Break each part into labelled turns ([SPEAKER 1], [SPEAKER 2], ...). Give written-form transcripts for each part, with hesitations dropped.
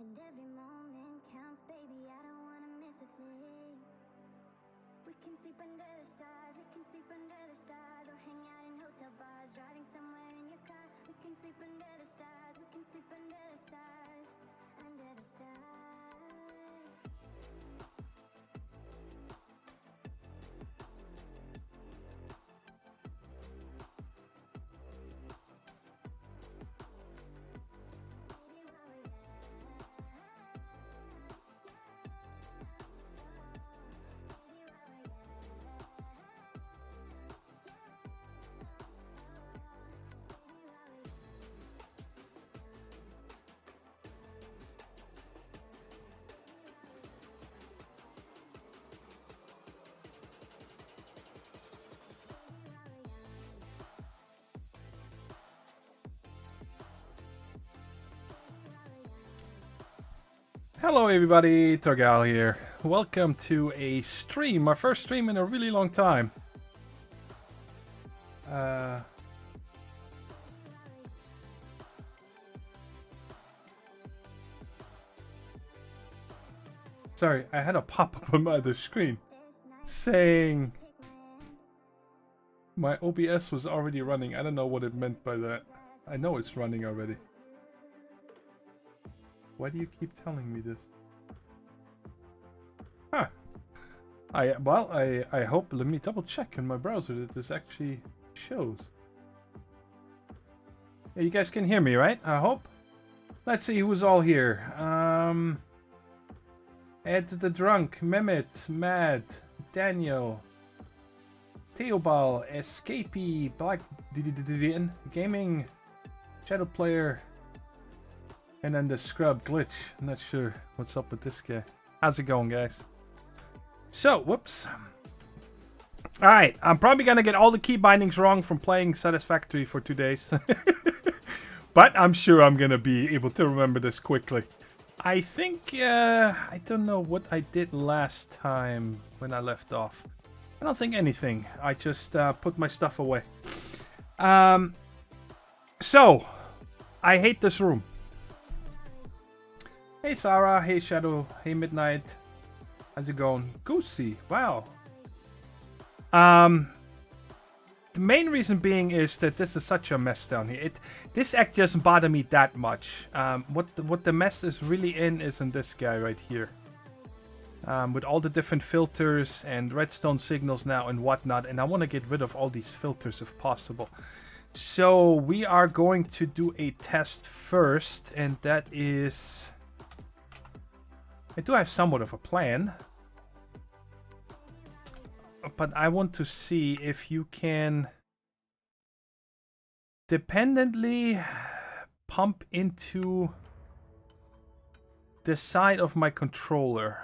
[SPEAKER 1] And every moment counts, baby, I don't wanna miss a thing. We can sleep under the stars, we can sleep under the stars, or hang out in hotel bars, driving somewhere in your car. We can sleep under the stars, we can sleep under the stars, under the stars.
[SPEAKER 2] Hello everybody, Thorgal here. Welcome to a stream, my first stream in a really long time. Sorry, I had a pop-up on my other screen saying my OBS was already running. I don't know what it meant by that. I know it's running already. Why do you keep telling me this? Huh. I hope, let me double check in my browser that this actually shows. Yeah, you guys can hear me, right? I hope. Let's see who's all here. Ed the Drunk, Mehmet, Mad, Daniel, Theobal, Escapee, Black Gaming, Shadow Player, and then the Scrub Glitch. I'm not sure what's up with this guy. How's it going, guys? So, whoops. Alright, I'm probably gonna get all the key bindings wrong from playing Satisfactory for 2 days. But I'm sure I'm gonna be able to remember this quickly. I think, I don't know what I did last time when I left off. I don't think anything. I just put my stuff away. So, I hate this room. Hey Sarah, hey Shadow, hey Midnight. How's it going? Goosey, wow. The main reason being is that this is such a mess down here. This act doesn't bother me that much. What the mess is really in this guy right here. With all the different filters and redstone signals now and whatnot. And I want to get rid of all these filters if possible. So we are going to do a test first. And that is... I do have somewhat of a plan. But I want to see if you can dependently pump into the side of my controller.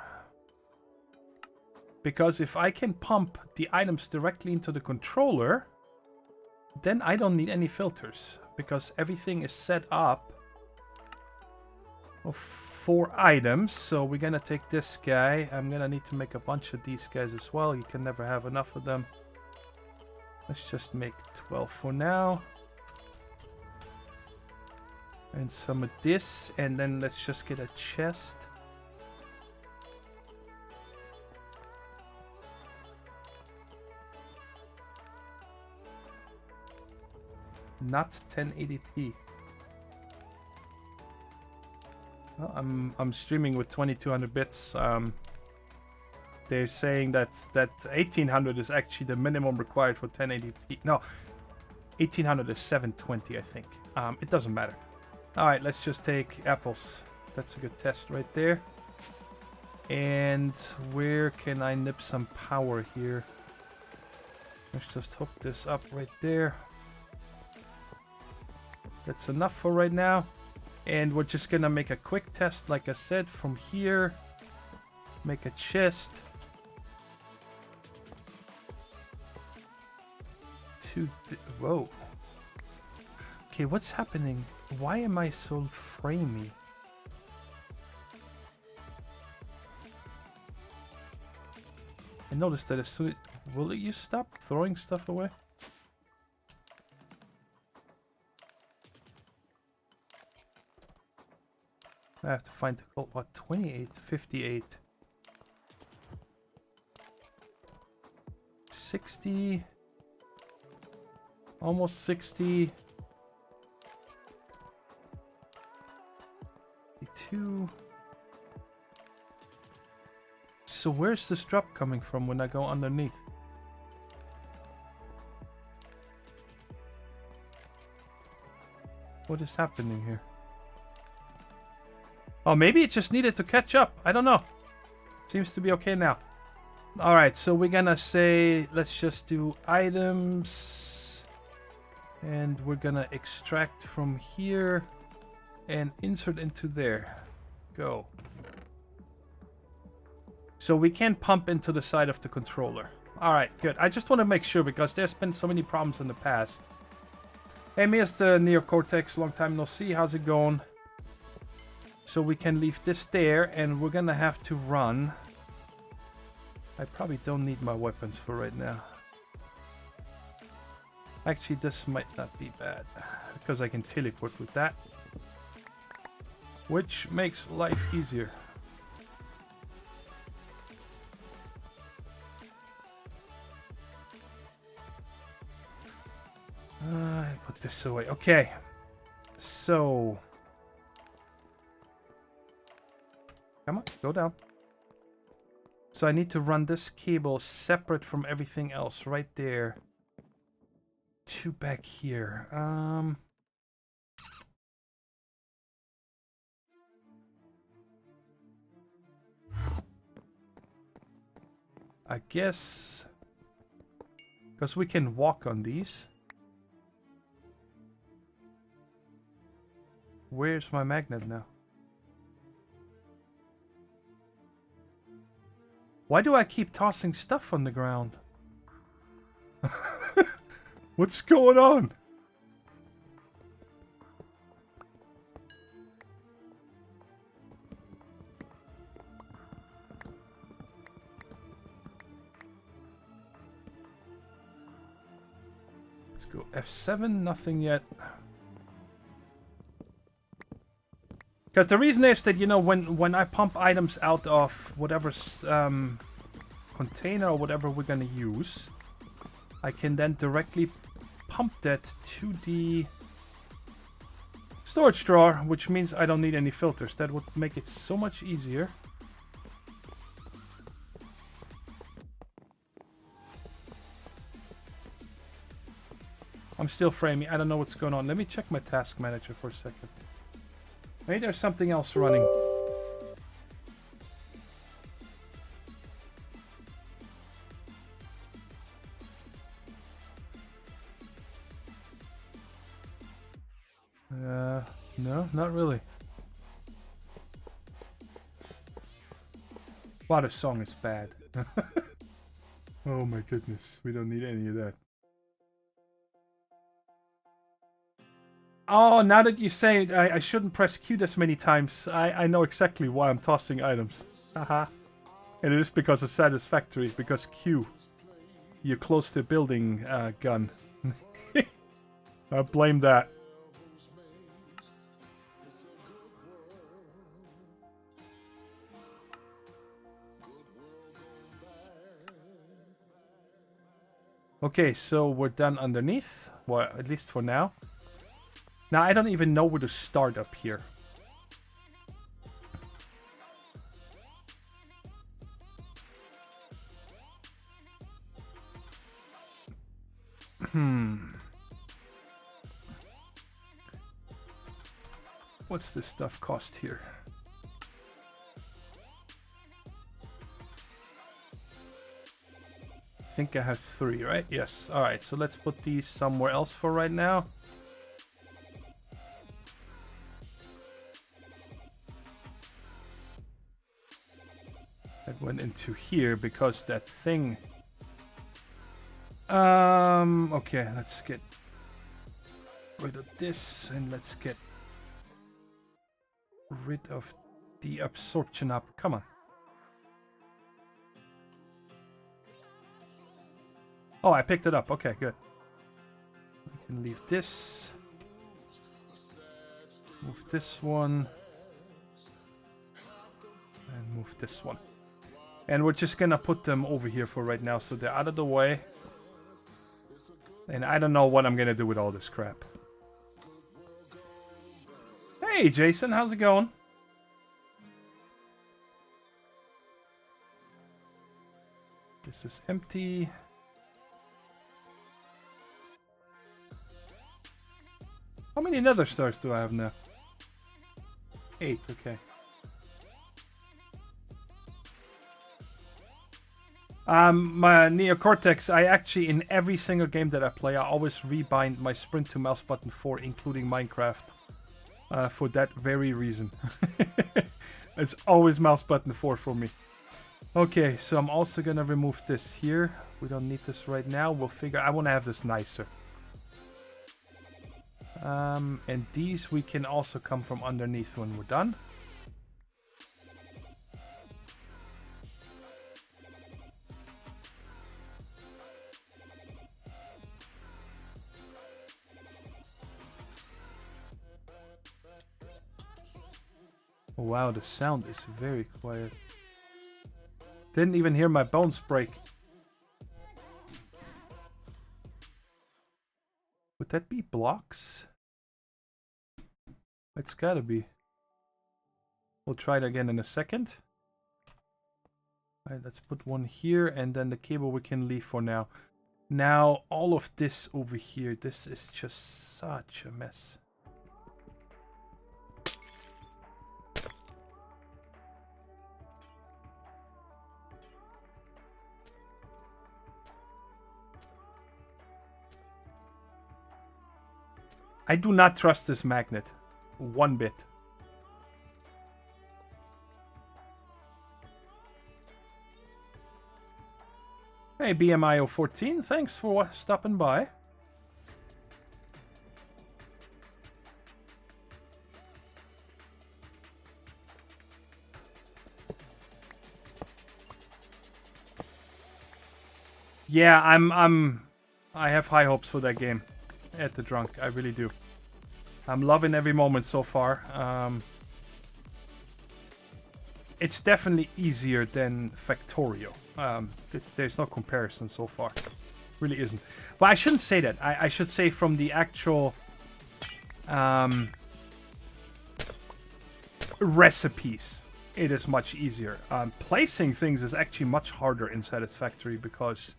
[SPEAKER 2] Because if I can pump the items directly into the controller, then I don't need any filters. Because everything is set up for items. So we're gonna take this guy. I'm gonna need to make a bunch of these guys as well. You can never have enough of them. Let's just make 12 for now. And some of this. And then let's just get a chest. Not 1080p. Well, I'm streaming with 2200 bits. They're saying that 1800 is actually the minimum required for 1080p. No, 1800 is 720, I think. It doesn't matter. All right, let's just take apples. That's a good test right there. And where can I nip some power here? Let's just hook this up right there. That's enough for right now. And we're just gonna make a quick test, like I said, from here. Make a chest. Whoa. Okay, what's happening? Why am I so framey? I noticed that as soon as... Will you stop throwing stuff away? I have to find the code. What? 28, 58, 60, almost 60, 52. So where's this drop coming from when I go underneath? What is happening here? Oh, maybe it just needed to catch up. I don't know. Seems to be okay now. Alright, so we're gonna say, let's just do items. And we're gonna extract from here and insert into there. Go. So we can pump into the side of the controller. Alright, good. I just want to make sure because there's been so many problems in the past. Hey, Mr. Neocortex, long time no see. How's it going? So we can leave this there and we're gonna have to run. I probably don't need my weapons for right now. Actually, this might not be bad because I can teleport with that, which makes life easier. Put this away. Okay. So. Come on, go down. So I need to run this cable separate from everything else right there. To back here. I guess. Because we can walk on these. Where's my magnet now? Why do I keep tossing stuff on the ground? What's going on? Let's go F7, nothing yet. Because the reason is that, you know, when I pump items out of whatever container or whatever we're going to use, I can then directly pump that to the storage drawer, which means I don't need any filters. That would make it so much easier. I'm still framing. I don't know what's going on. Let me check my task manager for a second. Maybe there's something else running. No, not really. Wow, the song is bad. Oh my goodness, we don't need any of that. Oh, now that you say it, I shouldn't press Q this many times. I know exactly why I'm tossing items. Haha. And it is because of satisfactory, because Q. You close the building gun. I blame that. Okay, so we're done underneath. Well, at least for now. Now, I don't even know where to start up here. What's this stuff cost here? I think I have 3, right? Yes. Alright, so let's put these somewhere else for right now. That went into here because that thing... Okay, let's get rid of this and let's get rid of the absorption hopper. Come on. Oh, I picked it up. Okay, good. I can leave this. Move this one. move this one. And we're just gonna put them over here for right now, so they're out of the way. And I don't know what I'm gonna do with all this crap. Hey, Jason, how's it going? This is empty. How many nether stars do I have now? 8, okay. My Neocortex, I actually, in every single game that I play, I always rebind my sprint to mouse button 4, including Minecraft. For that very reason. It's always mouse button 4 for me. Okay, so I'm also gonna remove this here. We don't need this right now. We'll figure... I want to have this nicer. And these we can also come from underneath when we're done. Wow, the sound is very quiet. Didn't even hear my bones break. Would that be blocks? It's gotta be. We'll try it again in a second. Alright, let's put one here, and then the cable we can leave for now. Now, all of this over here, this is just such a mess. I do not trust this magnet. One bit. Hey, BMIO14, thanks for stopping by. Yeah, I have high hopes for that game. At the drunk, I really do. I'm loving every moment so far. It's definitely easier than Factorio. There's no comparison so far. Really isn't. But I shouldn't say that. I should say from the actual recipes, it is much easier. Placing things is actually much harder in Satisfactory because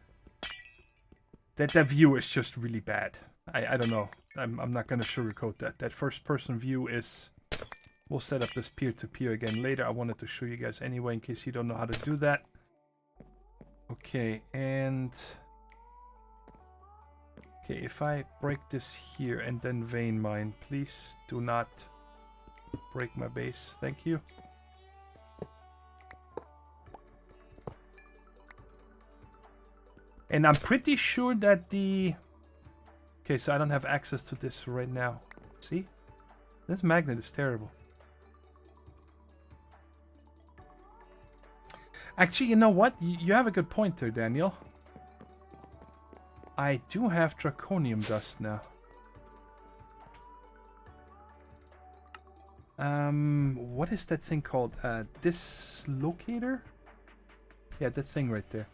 [SPEAKER 2] that view is just really bad. I don't know. I'm not going to sugarcoat that. That first-person view is... We'll set up this peer-to-peer again later. I wanted to show you guys anyway in case you don't know how to do that. Okay, and... Okay, if I break this here and then vein mine, please do not break my base. Thank you. And I'm pretty sure that the... Okay, so I don't have access to this right now. See? This magnet is terrible. Actually, you know what? You have a good point there, Daniel. I do have draconium dust now. What is that thing called? Dislocator? Yeah, that thing right there.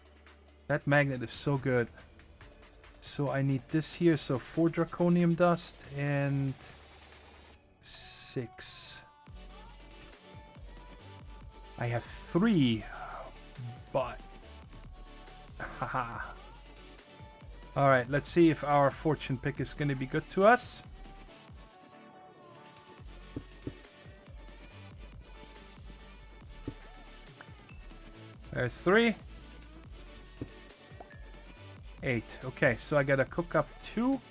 [SPEAKER 2] That magnet is so good. So I need this here, so 4 draconium dust and 6. I have 3, but... Haha. Alright, let's see if our fortune pick is going to be good to us. There's 3. 8. Okay, so I gotta cook up 2.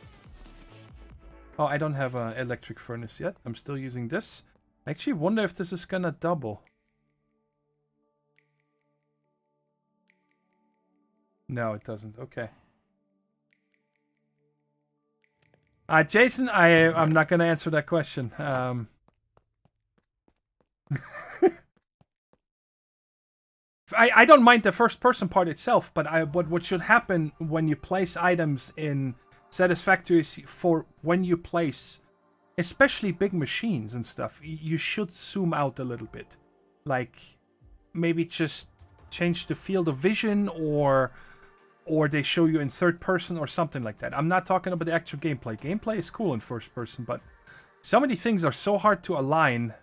[SPEAKER 2] Oh, I don't have an electric furnace yet. I'm still using this. I actually wonder if this is gonna double. No, it doesn't. Okay. Jason, I'm not gonna answer that question. I don't mind the first person part itself, but what should happen when you place items in Satisfactory is for when you place, especially big machines and stuff, you should zoom out a little bit. Like, maybe just change the field of vision, or they show you in third person or something like that. I'm not talking about the actual gameplay. Gameplay is cool in first person, but so many things are so hard to align.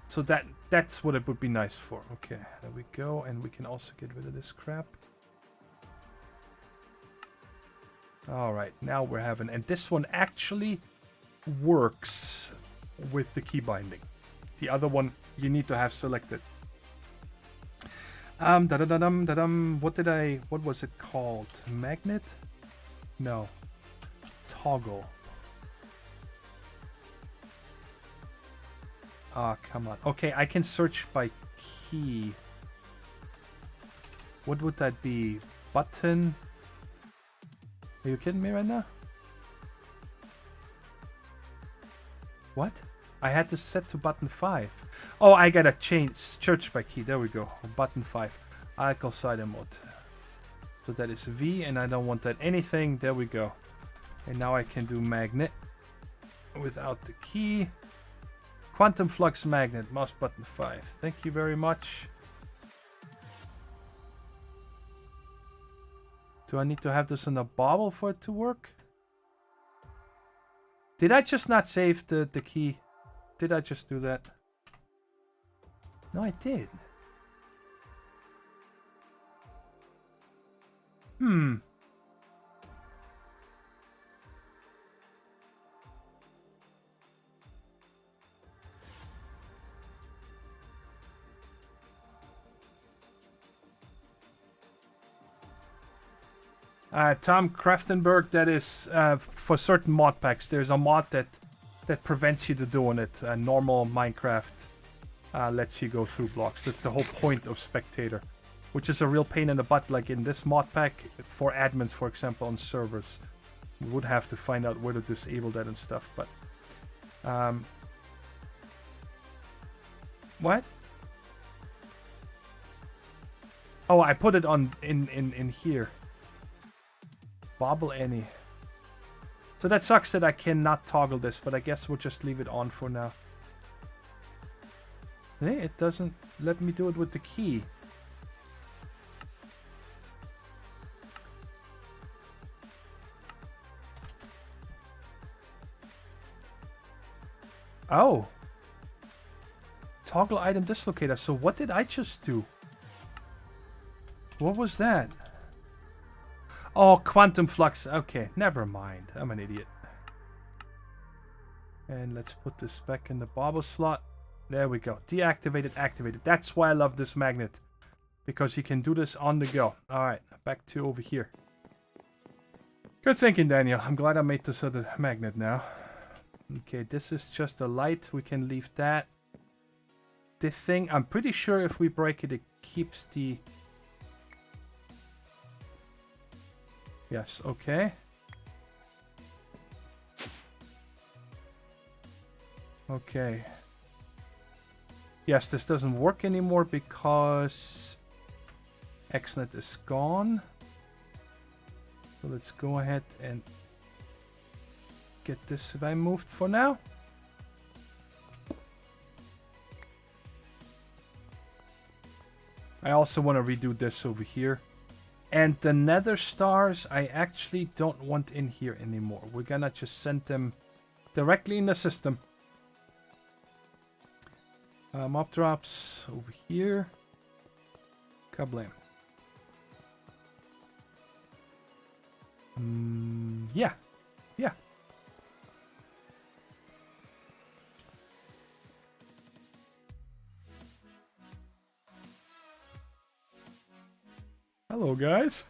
[SPEAKER 2] So that's what it would be nice for. Okay, there we go. And we can also get rid of this crap. Alright, now we're having... And this one actually works with the key binding. The other one you need to have selected. What was it called? Magnet? No. Toggle. Ah, come on. Okay, I can search by key. What would that be? Button? Are you kidding me right now? What? I had this set to button 5. Oh, I gotta change search by key. There we go. Button 5. Icon side mode. So that is V, and I don't want that anything. There we go. And now I can do magnet without the key. Quantum flux magnet, mouse button 5. Thank you very much. Do I need to have this in a bobble for it to work? Did I just not save the key? Did I just do that? No, I did. Tom Kraftenberg, that is for certain mod packs. There's a mod that prevents you to doing it. Normal Minecraft lets you go through blocks. That's the whole point of Spectator, which is a real pain in the butt. Like in this mod pack, for admins, for example, on servers, we would have to find out where to disable that and stuff. But what? Oh, I put it on in here. Bobble any. So that sucks that I cannot toggle this, but I guess we'll just leave it on for now. Hey, it doesn't let me do it with the key. Oh. Toggle item dislocator. So what did I just do? What was that? Oh, quantum flux. Okay, never mind. I'm an idiot. And let's put this back in the bobble slot. There we go. Deactivated, activated. That's why I love this magnet. Because you can do this on the go. Alright, back to over here. Good thinking, Daniel. I'm glad I made this other magnet now. Okay, this is just a light. We can leave that. This thing, I'm pretty sure if we break it, it keeps the... Yes, okay. Okay. Yes, this doesn't work anymore because XNet is gone. So let's go ahead and get this removed for now. I also want to redo this over here. And the nether stars, I actually don't want in here anymore. We're gonna just send them directly in the system. Mob drops over here. Kablam. Yeah. Yeah. Hello, guys.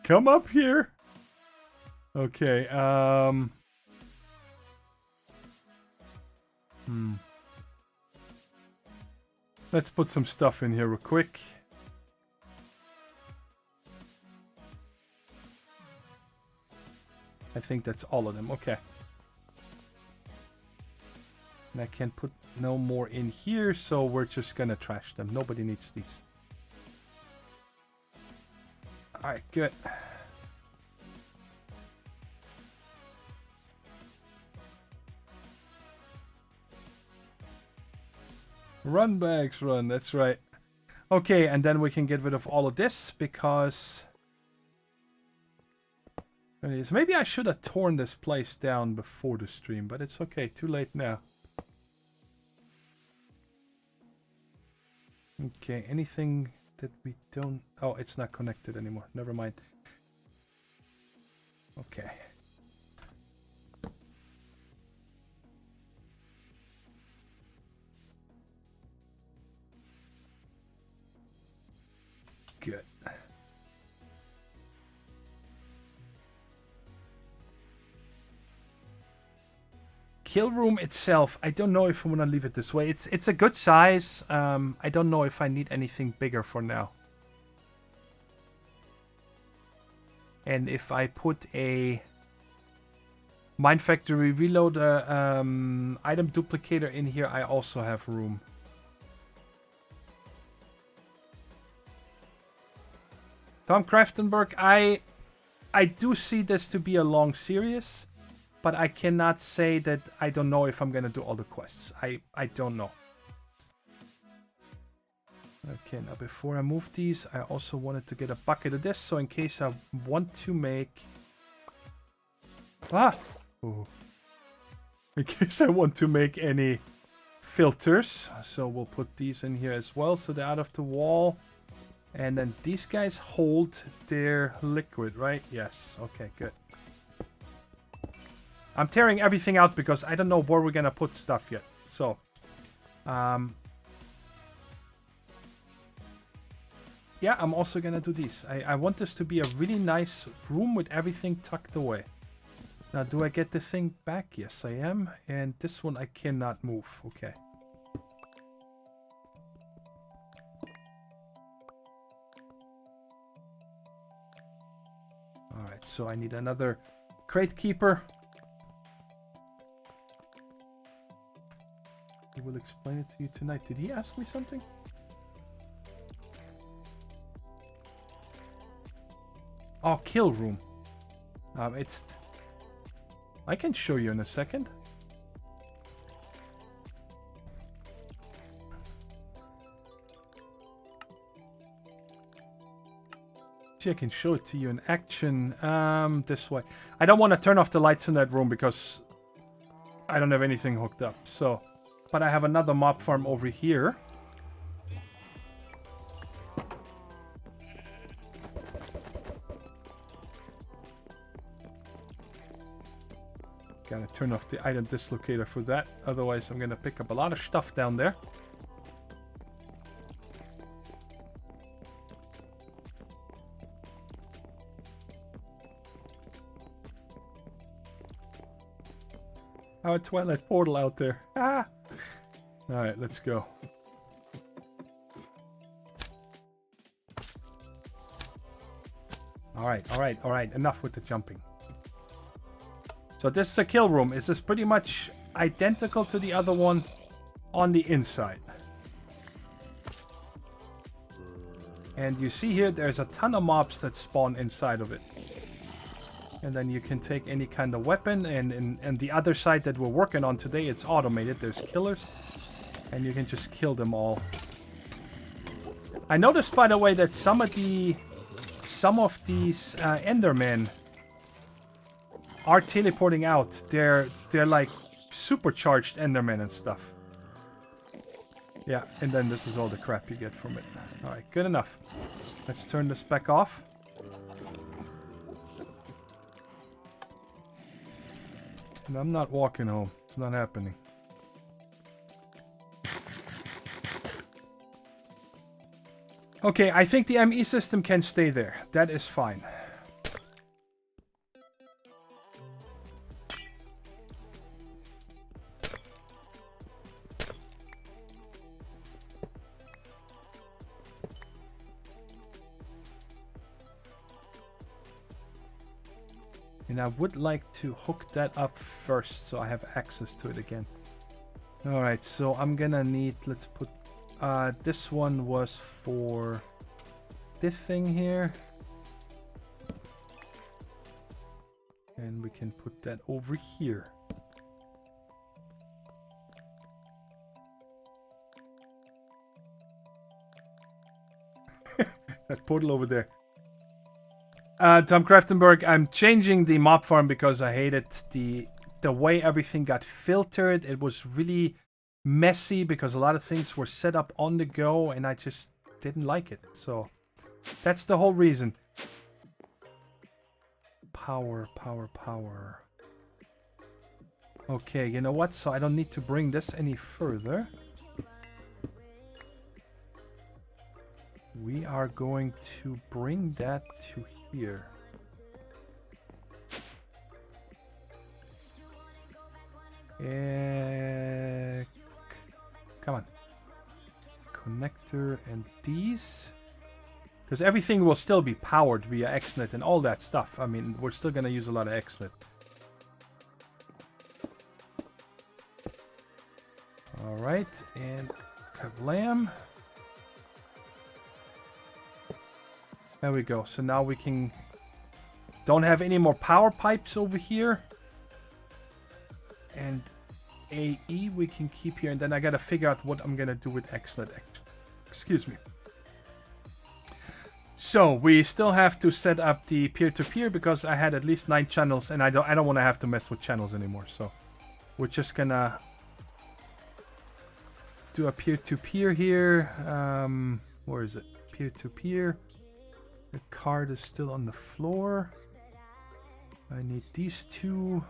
[SPEAKER 2] Come up here. Okay, Let's put some stuff in here real quick. I think that's all of them. Okay. And I can put no more in here, so we're just gonna trash them. Nobody needs these. Alright, good. Run, bags, run. That's right. Okay, and then we can get rid of all of this because... Anyways, maybe I should have torn this place down before the stream, but it's okay. Too late now. Okay, anything that we don't... Oh, it's not connected anymore. Never mind. Okay. Good. Kill room itself, I don't know if I want to leave it this way. It's a good size. I don't know if I need anything bigger for now. And if I put a Mine Factory Reload item duplicator in here, I also have room. Tom Kraftenberg, I do see this to be a long series, but I cannot say that I don't know if I'm gonna do all the quests. I don't know. Okay, now before I move these, I also wanted to get a bucket of this, so in case I want to make... Oh. In case I want to make any filters. So we'll put these in here as well, so they're out of the wall. And then these guys hold their liquid, right? Yes, okay, good. I'm tearing everything out because I don't know where we're gonna put stuff yet. So, yeah, I'm also gonna do these. I want this to be a really nice room with everything tucked away. Now, do I get the thing back? Yes, I am. And this one I cannot move. Okay. Alright, so I need another crate keeper. He will explain it to you tonight. Did he ask me something? Oh, kill room. It's... I can show you in a second. See, I can show it to you in action. This way. I don't want to turn off the lights in that room because I don't have anything hooked up. So, but I have another mob farm over here. Gotta turn off the item dislocator for that. Otherwise, I'm gonna pick up a lot of stuff down there. Oh, a Twilight portal out there. Ah! Alright, let's go. Alright. Enough with the jumping. So this is a kill room. Is this pretty much identical to the other one on the inside? And you see here, there's a ton of mobs that spawn inside of it. And then you can take any kind of weapon. And the other side that we're working on today, it's automated. There's killers. And you can just kill them all. I noticed, by the way, that some of these Endermen are teleporting out. They're like supercharged Endermen and stuff. Yeah, and then this is all the crap you get from it. Alright, good enough. Let's turn this back off. And I'm not walking home. It's not happening. Okay, I think the ME system can stay there. That is fine. And I would like to hook that up first so I have access to it again. Alright, so I'm gonna need, let's put, this one was for this thing here. And we can put that over here. That portal over there. Tom Kraftenberg, I'm changing the mob farm because I hated the way everything got filtered. It was really messy because a lot of things were set up on the go and I just didn't like it. So that's the whole reason. Power. Okay, you know what? So I don't need to bring this any further. We are going to bring that to here. Come on. Connector and these. Because everything will still be powered via XNet and all that stuff. I mean, we're still going to use a lot of XNet. Alright, and kablam. There we go. So now we can... Don't have any more power pipes over here. And AE we can keep here. And then I gotta figure out what I'm gonna do with XNet. Excuse me. So we still have to set up the peer-to-peer because I had at least 9 channels and I don't want to have to mess with channels anymore. So we're just gonna do a peer-to-peer here. Where is it? Peer-to-peer. The card is still on the floor. I need these two.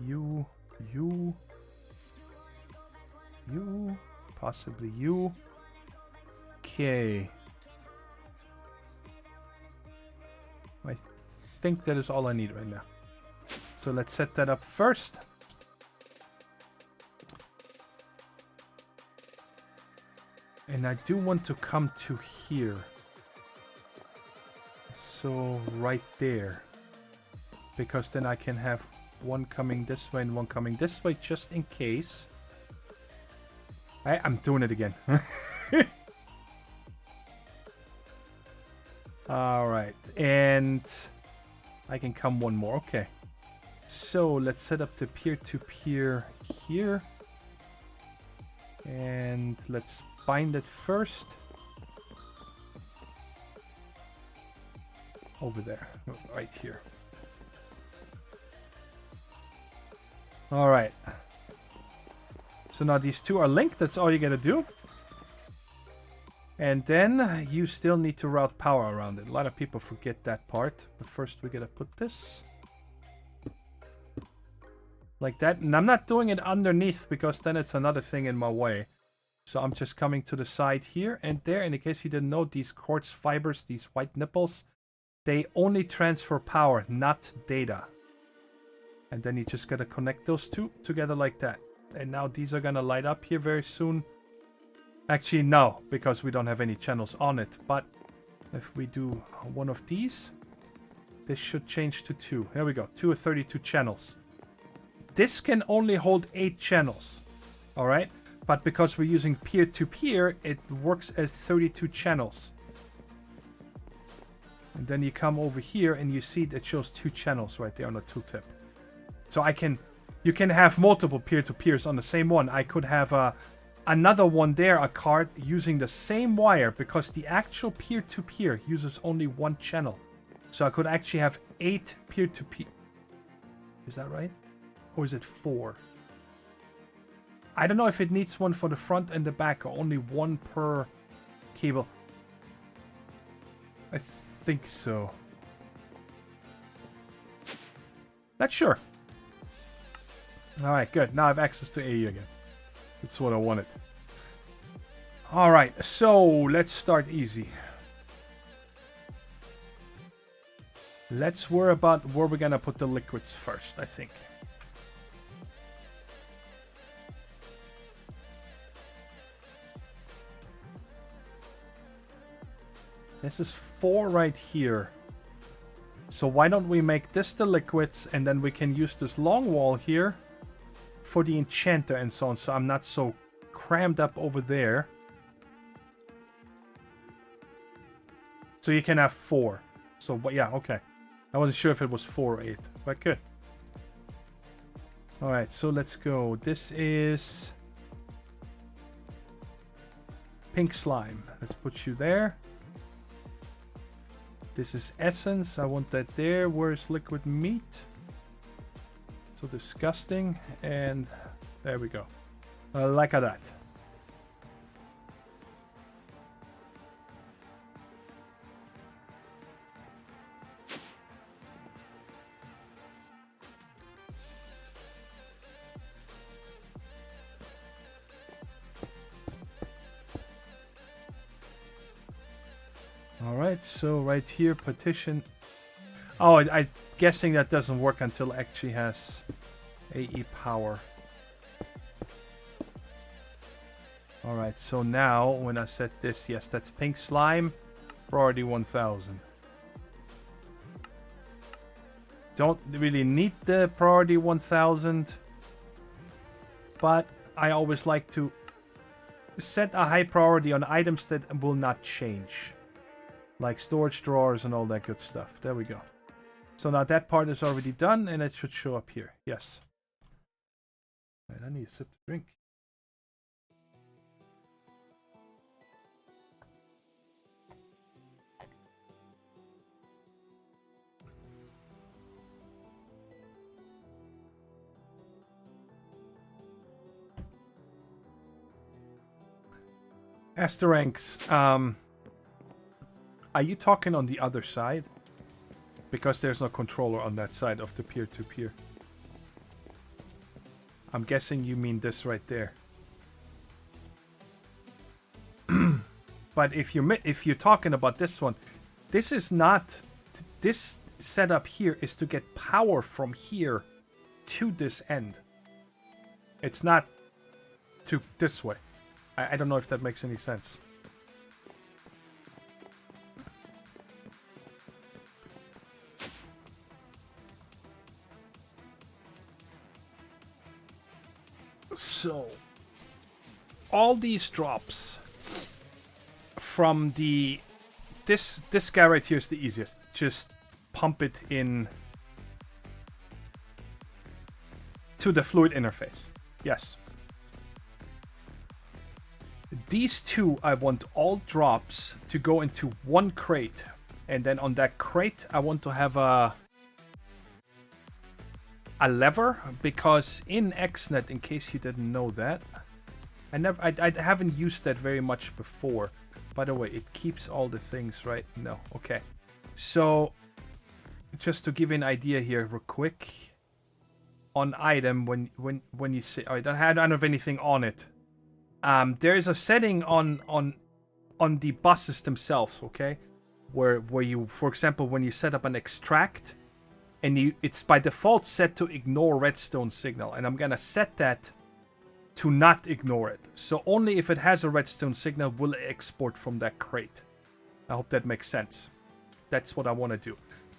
[SPEAKER 2] You. Possibly you. Okay. I think that is all I need right now. So let's set that up first. And I do want to come to here. So right there. Because then I can have one coming this way and one coming this way just in case. I'm doing it again. Alright. And I can come one more. Okay. So let's set up the peer-to-peer here. And let's bind it first. Over there. Right here. Alright. So now these two are linked. That's all you gotta do. And then you still need to route power around it. A lot of people forget that part. But first we gotta put this. Like that. And I'm not doing it underneath because then it's another thing in my way. So I'm just coming to the side here and there. And in case you didn't know, these quartz fibers, these white nipples, they only transfer power, not data. And then you just gotta connect those two together like that. And now these are gonna light up here very soon. Actually, no, because we don't have any channels on it. But if we do one of these, this should change to 2. Here we go, 2 of 32 channels. This can only hold 8 channels. Alright? But because we're using peer-to-peer, it works as 32 channels. And then you come over here and you see that shows 2 channels right there on the tooltip. So you can have multiple peer-to-peers on the same one. I could have another one there, a card using the same wire because the actual peer-to-peer uses only 1 channel. So I could actually have 8 peer-to-peer. Is that right? Or is it 4? I don't know if it needs one for the front and the back or only 1 per cable. I think so. Not sure. Alright, good. Now I have access to AE again. That's what I wanted. Alright, so let's start easy. Let's worry about where we're gonna put the liquids first, I think. This is 4 right here. So why don't we make this the liquids and then we can use this long wall here for the enchanter and so on. So I'm not so crammed up over there. So you can have 4. So but yeah, okay. I wasn't sure if it was 4 or 8, but good. Alright, so let's go. This is pink slime. Let's put you there. This is essence. I want that there. Where's liquid meat? So disgusting. And there we go. Like that. Alright, so right here, partition. Oh, I'm guessing that doesn't work until it actually has AE power. Alright, so now when I set this, yes, that's pink slime, priority 1000. Don't really need the priority 1000, but I always like to set a high priority on items that will not change. Like storage drawers and all that good stuff. There we go. So now that part is already done and it should show up here. Yes. Wait, I need a sip to drink. Asteranks, are you talking on the other side? Because there's no controller on that side of the peer-to-peer. I'm guessing you mean this right there. But if you're talking about this one, this is not. This setup here is to get power from here to this end. It's not to this way. I don't know if that makes any sense. So, all these drops from this guy right here is the easiest. Just pump it in to the fluid interface. Yes. These two, I want all drops to go into one crate. And then on that crate, I want to have a lever, because in XNet, in case you didn't know that, I haven't used that very much before. By the way, it keeps all the things, right? No, okay. So, just to give you an idea here, real quick, on item, when you say, I don't have anything on it. There is a setting on the buses themselves, okay, where you, for example, when you set up an extract. And it's by default set to ignore redstone signal. And I'm going to set that to not ignore it. So only if it has a redstone signal will it export from that crate. I hope that makes sense. That's what I want to do.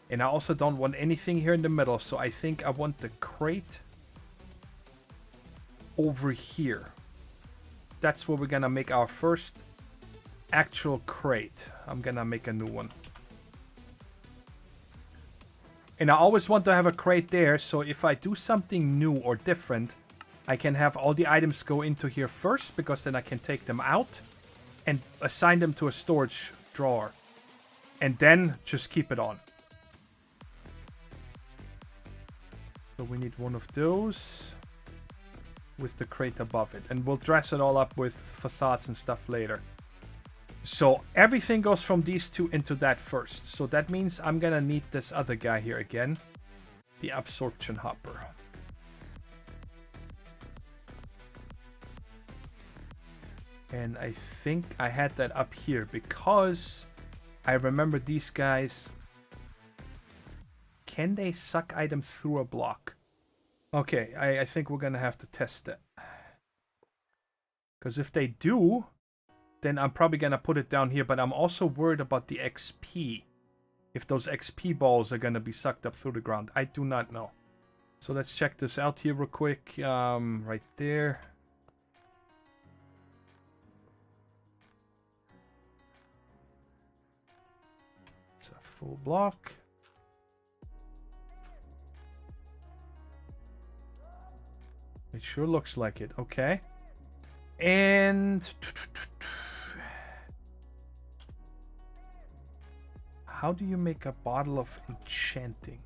[SPEAKER 2] And I also don't want anything here in the middle. So I think I want the crate over here. That's where we're going to make our first actual crate. I'm going to make a new one. And I always want to have a crate there, so if I do something new or different, I can have all the items go into here first, because then I can take them out and assign them to a storage drawer. And then just keep it on. So we need one of those with the crate above it. And we'll dress it all up with facades and stuff later. So everything goes from these two into that first. So that means I'm gonna need this other guy here again. The Absorption Hopper. And I think I had that up here because I remember these guys. Can they suck items through a block? Okay, I think we're gonna have to test that. Because if they do, then I'm probably going to put it down here. But I'm also worried about the XP. If those XP balls are going to be sucked up through the ground. I do not know. So let's check this out here real quick. Right there. It's a full block. It sure looks like it. Okay. And how do you make a bottle of enchanting?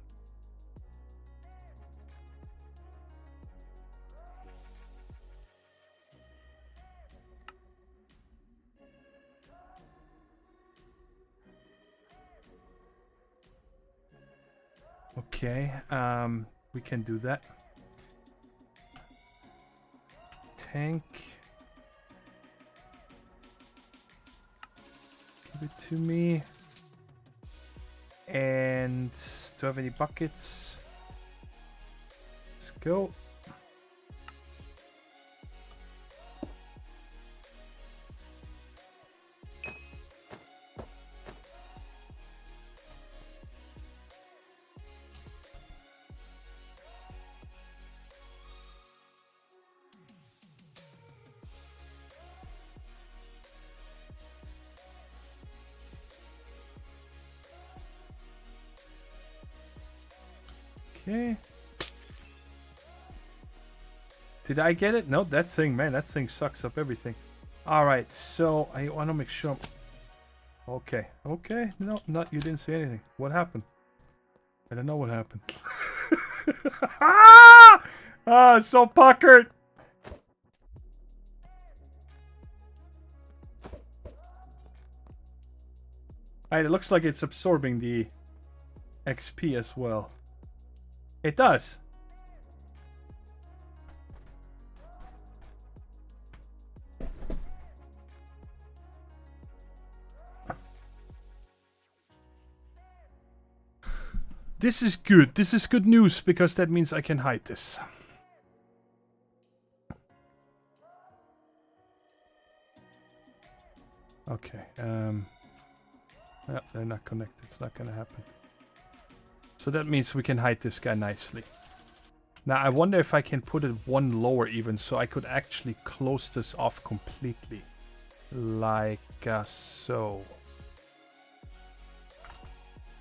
[SPEAKER 2] Okay, we can do that. Tank. Give it to me. And do I have any buckets? Let's go. Okay. Did I get it? No, that thing, man, that thing sucks up everything. Alright, so I want to make sure I'm... Okay, okay. No, not, you didn't say anything. What happened? I don't know what happened. Ah, so puckered. Alright, it looks like it's absorbing the XP as well. It does. This is good. This is good news because that means I can hide this. Okay. Yeah, they're not connected. It's not gonna happen. So that means we can hide this guy nicely. Now I wonder if I can put it one lower even, so I could actually close this off completely. Like so.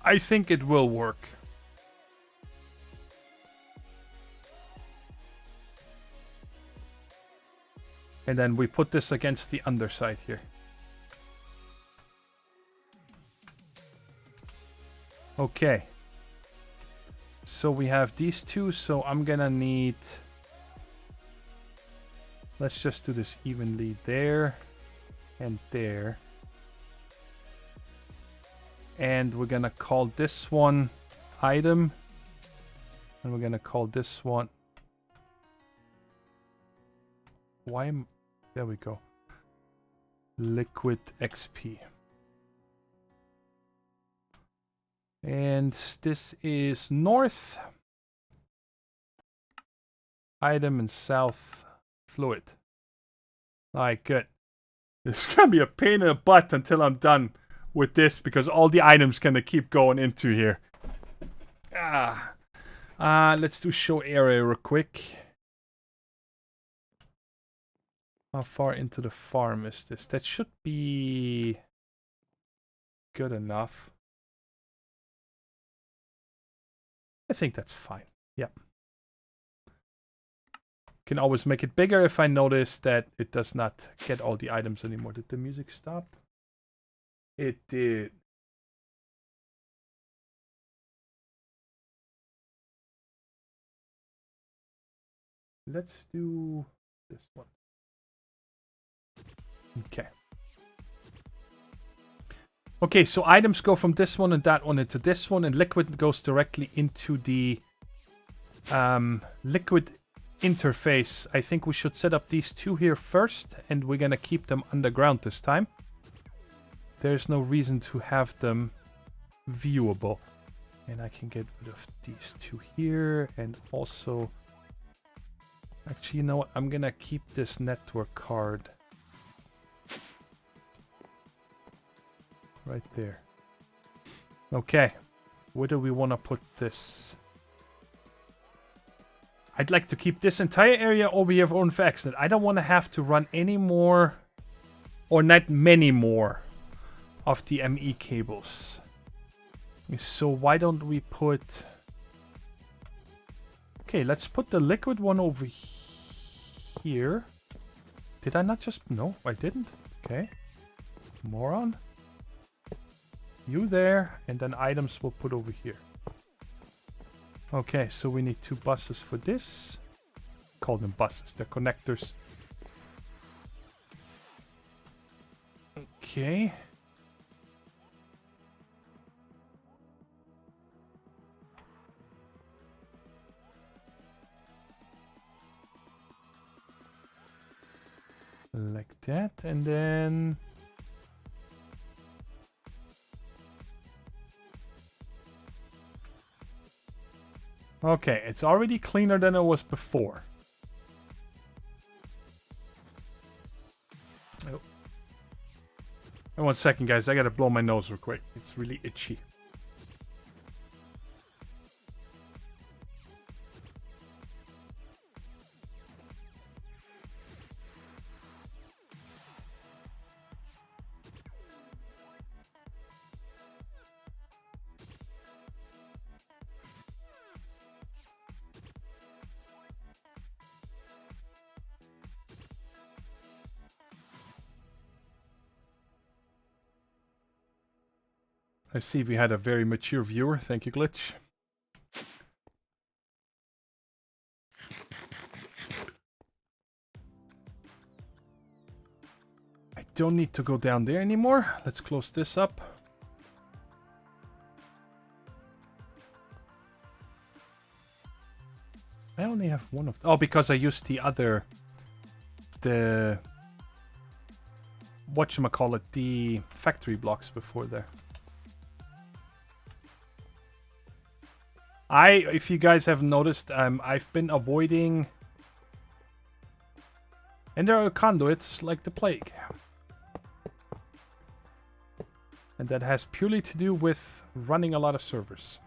[SPEAKER 2] I think it will work. And then we put this against the underside here. Okay. So we have these two, so I'm gonna need... Let's just do this evenly there and there. And we're gonna call this one item. And we're gonna call this one... Why am... There we go. Liquid XP. And this is north. Item and south fluid. Alright, good. This is gonna be a pain in the butt until I'm done with this because all the items gonna keep going into here. Let's do show area real quick. How far into the farm is this? That should be good enough. I think that's fine. Yep. Can always make it bigger if I notice that it does not get all the items anymore. Did the music stop? It did. Let's do this one. Okay. Okay, so items go from this one and that one into this one, and liquid goes directly into the liquid interface. I think we should set up these two here first, and we're gonna keep them underground this time. There's no reason to have them viewable. And I can get rid of these two here, and also... Actually, you know what? I'm gonna keep this network card right there. Okay. Where do we want to put this? I'd like to keep this entire area over here for Unvaxxed. I don't want to have to run any more, or not many more, of the ME cables. So why don't we put... Okay, let's put the liquid one over here. Did I not just... No, I didn't. Okay. Moron. you there, and then items we'll put over here. Okay, so we need 2 buses for this. Call them buses, they're connectors. Okay. Like that, and then... Okay, it's already cleaner than it was before. Oh. And 1 second, guys. I gotta blow my nose real quick. It's really itchy. I see we had a very mature viewer. Thank you, Glitch. I don't need to go down there anymore. Let's close this up. I only have one of... Oh, because I used the other... The... Whatchamacallit, the factory blocks before there. If you guys haven't noticed, I've been avoiding... And there are conduits like the plague. And that has purely to do with running a lot of servers.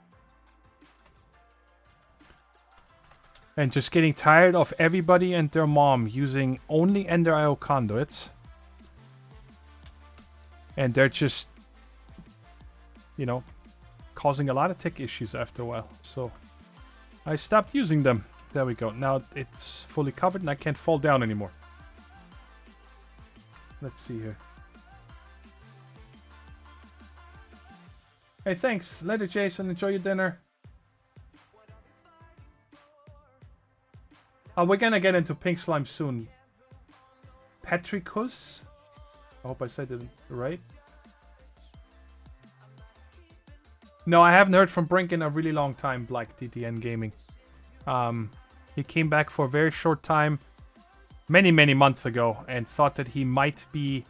[SPEAKER 2] And just getting tired of everybody and their mom using only Ender IO conduits. And they're just, you know, causing a lot of tech issues after a while. So I stopped using them. There we go. Now it's fully covered and I can't fall down anymore. Let's see here. Hey, thanks. Later, Jason. Enjoy your dinner. Oh, we're gonna get into pink slime soon. Patricus? I hope I said it right. No, I haven't heard from Brink in a really long time, Black DTN Gaming. He came back for a very short time, many months ago, and thought that he might be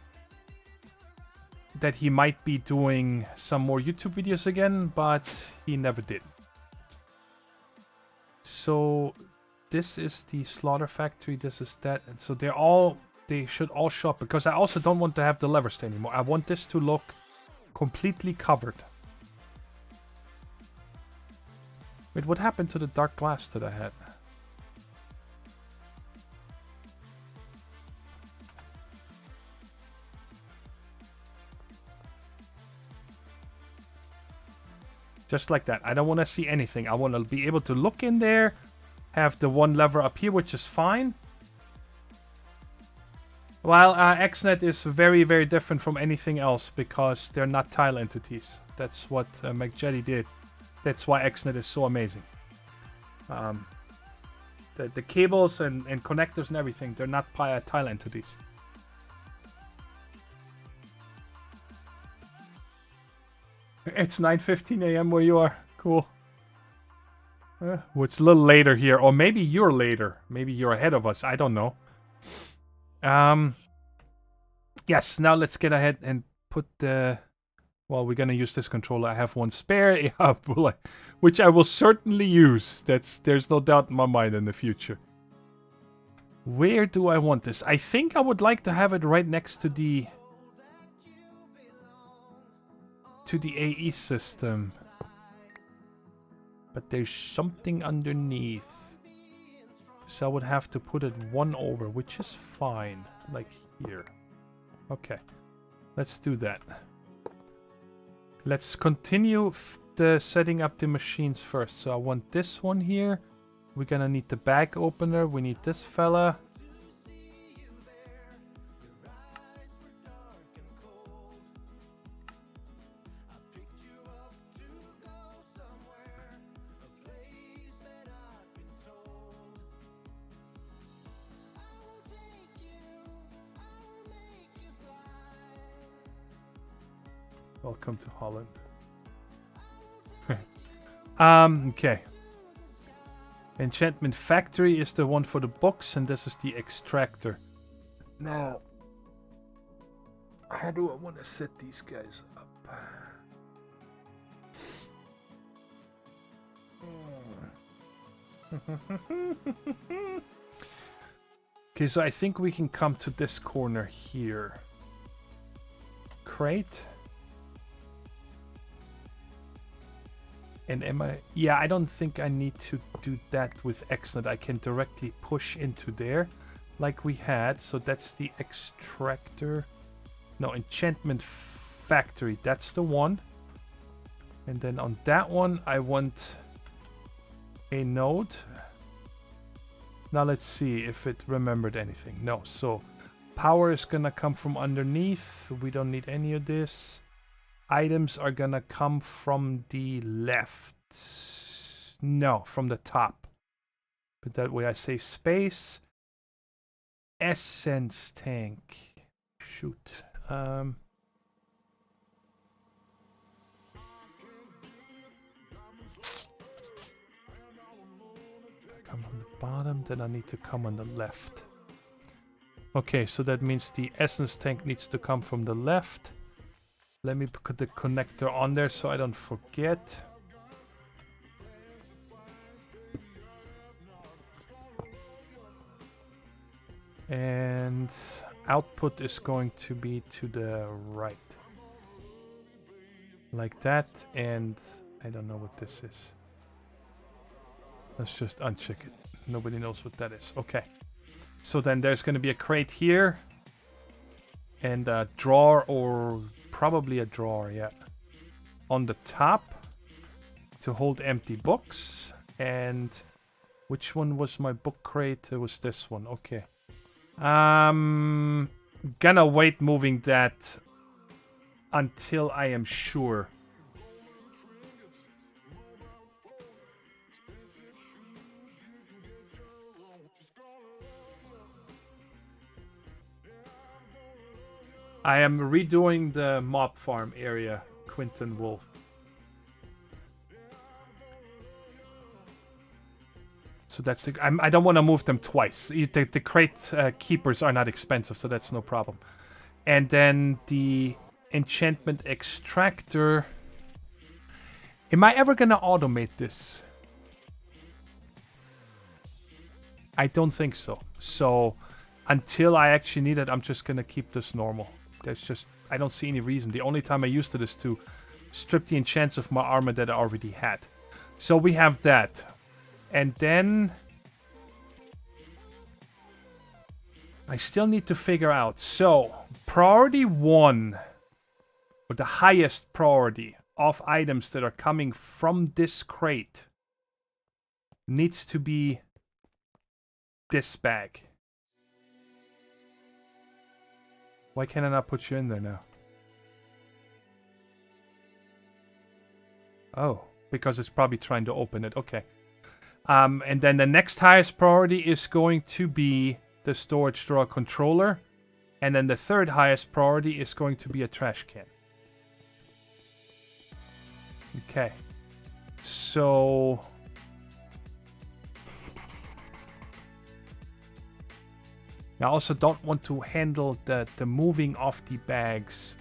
[SPEAKER 2] doing some more YouTube videos again, but he never did. So this is the slaughter factory, this is that, and so they should all show up, because I also don't want to have the levers anymore. I want this to look completely covered. Wait, what happened to the dark glass that I had? Just like that. I don't want to see anything. I want to be able to look in there, have the one lever up here, which is fine. While XNet is very different from anything else because they're not tile entities. That's what McJetty did. That's why XNet is so amazing. The cables and connectors and everything, they're not tile entities. It's 9:15 a.m. where you are. Cool. Well, it's a little later here. Or maybe you're later. Maybe you're ahead of us. I don't know. Yes, now let's get ahead and put the... Well, we're gonna use this controller. I have one spare, yeah, which I will certainly use. There's no doubt in my mind in the future. Where do I want this? I think I would like to have it right next to the AE system. But there's something underneath. So I would have to put it one over, which is fine. Like here. Okay. Let's do that. Let's continue the setting up the machines first. So I want this one here. We're gonna need the bag opener. We need this fella. Welcome to Holland. Okay. Enchantment Factory is the one for the box, and this is the extractor. Now, how do I want to set these guys up? Okay, so I think we can come to this corner here. Crate. And am I... Yeah, I don't think I need to do that with Xnet. I can directly push into there like we had. So that's the extractor. No, Enchantment Factory. That's the one. And then on that one, I want a node. Now let's see if it remembered anything. No, so power is gonna come from underneath. We don't need any of this. Items are gonna come from the left. No, from the top. But that way I save space. Essence tank. Shoot. Come on the bottom, then I need to come on the left. Okay, so that means the essence tank needs to come from the left. Let me put the connector on there so I don't forget. And output is going to be to the right. Like that, and I don't know what this is. Let's just uncheck it. Nobody knows what that is. Okay. So then there's going to be a crate here. And a drawer, or probably a drawer, yeah. On the top to hold empty books. And which one was my book crate? It was this one. Okay. Gonna wait moving that until I am sure. I am redoing the mob farm area, Quinton Wolf. So that's the... I don't want to move them twice. The crate keepers are not expensive, so that's no problem. And then the enchantment extractor. Am I ever going to automate this? I don't think so. So until I actually need it, I'm just going to keep this normal. There's just... I don't see any reason. The only time I used it is to strip the enchants of my armor that I already had. So we have that. And then I still need to figure out. So priority 1, or the highest priority of items that are coming from this crate, needs to be this bag. Why can't I not put you in there now? Oh, because it's probably trying to open it. Okay. And then the next highest priority is going to be the storage drawer controller. And then the third highest priority is going to be a trash can. Okay. So... I also don't want to handle the moving of the bags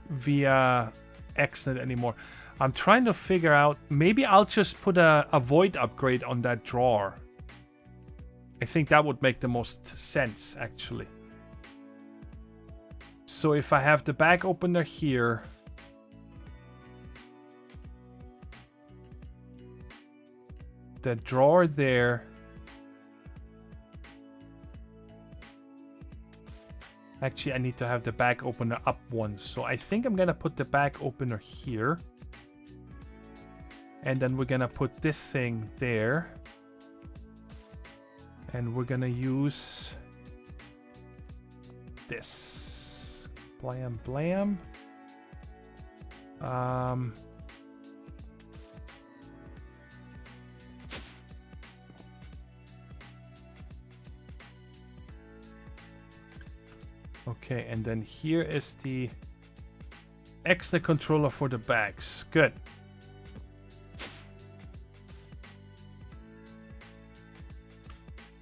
[SPEAKER 2] via Xnet anymore. I'm trying to figure out, maybe I'll just put a void upgrade on that drawer. I think that would make the most sense, actually. So if I have the bag opener here, the drawer there, actually I need to have the bag opener up once, so I think I'm gonna put the bag opener here. And then we're gonna put this thing there. And we're gonna use this. Blam, blam. Okay, and then here is the extra controller for the bags. Good.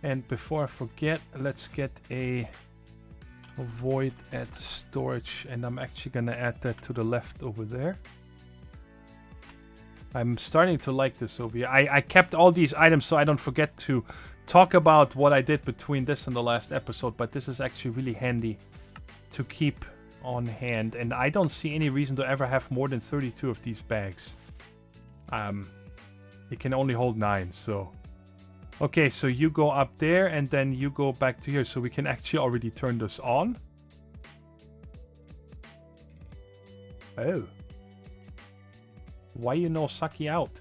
[SPEAKER 2] And before I forget, let's get a void at storage, and I'm actually gonna add that to the left over there. I'm starting to like this over here. I kept all these items so I don't forget to talk about what I did between this and the last episode, but this is actually really handy to keep on hand, and I don't see any reason to ever have more than 32 of these bags. It can only hold 9, so... Okay, so you go up there, and then you go back to here, so we can actually already turn this on. Oh. Why you no sucky out?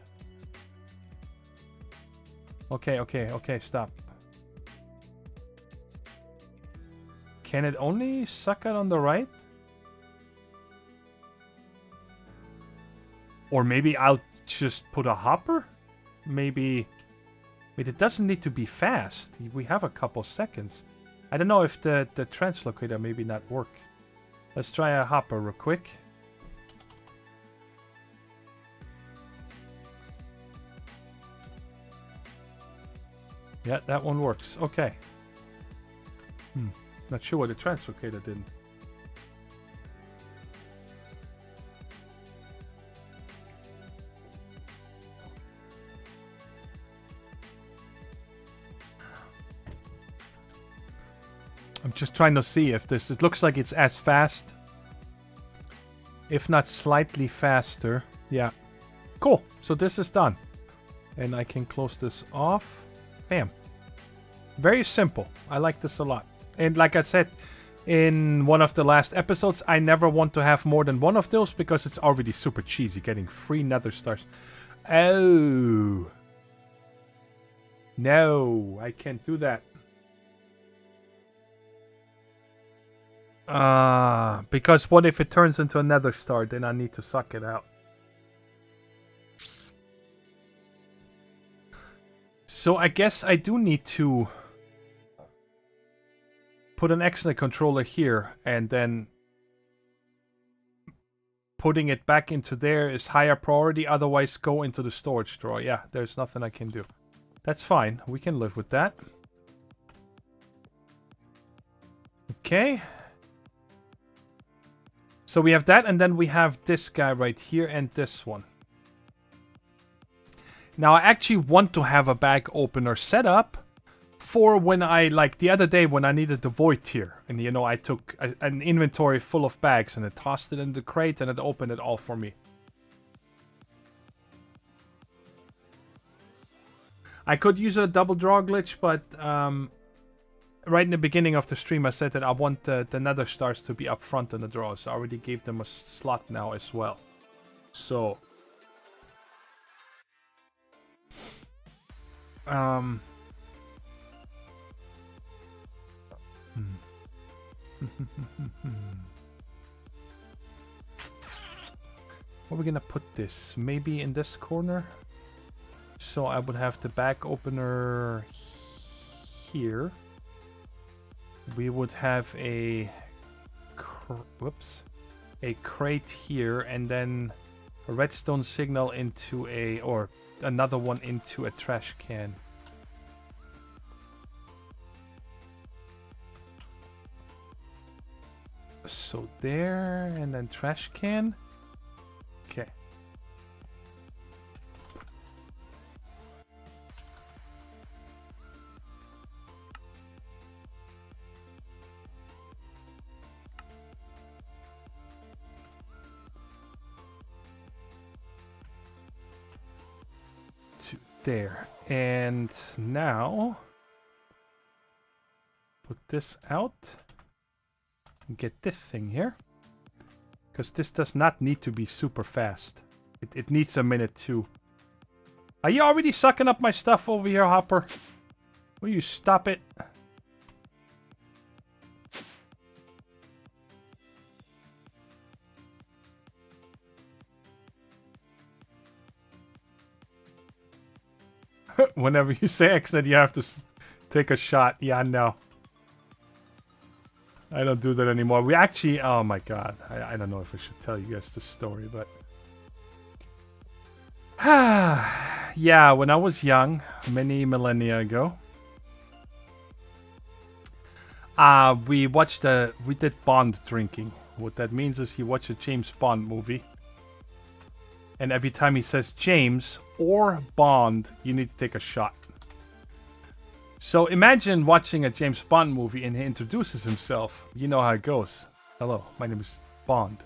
[SPEAKER 2] Okay, stop. Can it only suck out on the right? Or maybe I'll just put a hopper? Maybe... Wait, it doesn't need to be fast. We have a couple seconds. I don't know if the translocator maybe not work. Let's try a hopper real quick. Yeah, that one works. Okay. Not sure what the translocator did. I'm just trying to see if this... It looks like it's as fast. If not slightly faster. Yeah. Cool. So this is done. And I can close this off. Bam. Very simple. I like this a lot. And like I said in one of the last episodes, I never want to have more than one of those because it's already super cheesy getting 3 nether stars. Oh. No, I can't do that. Because what if it turns into a nether star? Then I need to suck it out. So I guess I do need to put an extra controller here, and then putting it back into there is higher priority, otherwise go into the storage drawer. Yeah, there's nothing I can do. That's fine, we can live with that. Okay. So we have that, and then we have this guy right here and this one. Now I actually want to have a bag opener set up for when I, like the other day when I needed the void tier. And you know, I took an inventory full of bags and I tossed it in the crate and it opened it all for me. I could use a double draw glitch, but right in the beginning of the stream I said that I want the nether stars to be up front in the draw. So I already gave them a slot now as well. So... Where are we gonna put this? Maybe in this corner? So I would have the bag opener here. We would have a crate here, and then a redstone signal into a, or another one into a trash can. So there, and then trash can. Okay. To there. And now put this out. Get this thing here, because this does not need to be super fast. It needs a minute too. Are you already sucking up my stuff over here, Hopper? Will you stop it? Whenever you say exit, you have to take a shot. Yeah, I know. I don't do that anymore. We actually, oh my god, I don't know if I should tell you guys the story, but yeah, when I was young, many millennia ago, we did Bond drinking. What that means is you watch a James Bond movie, and every time he says James or Bond, you need to take a shot. So imagine watching a James Bond movie and he introduces himself. You know how it goes. Hello, my name is Bond.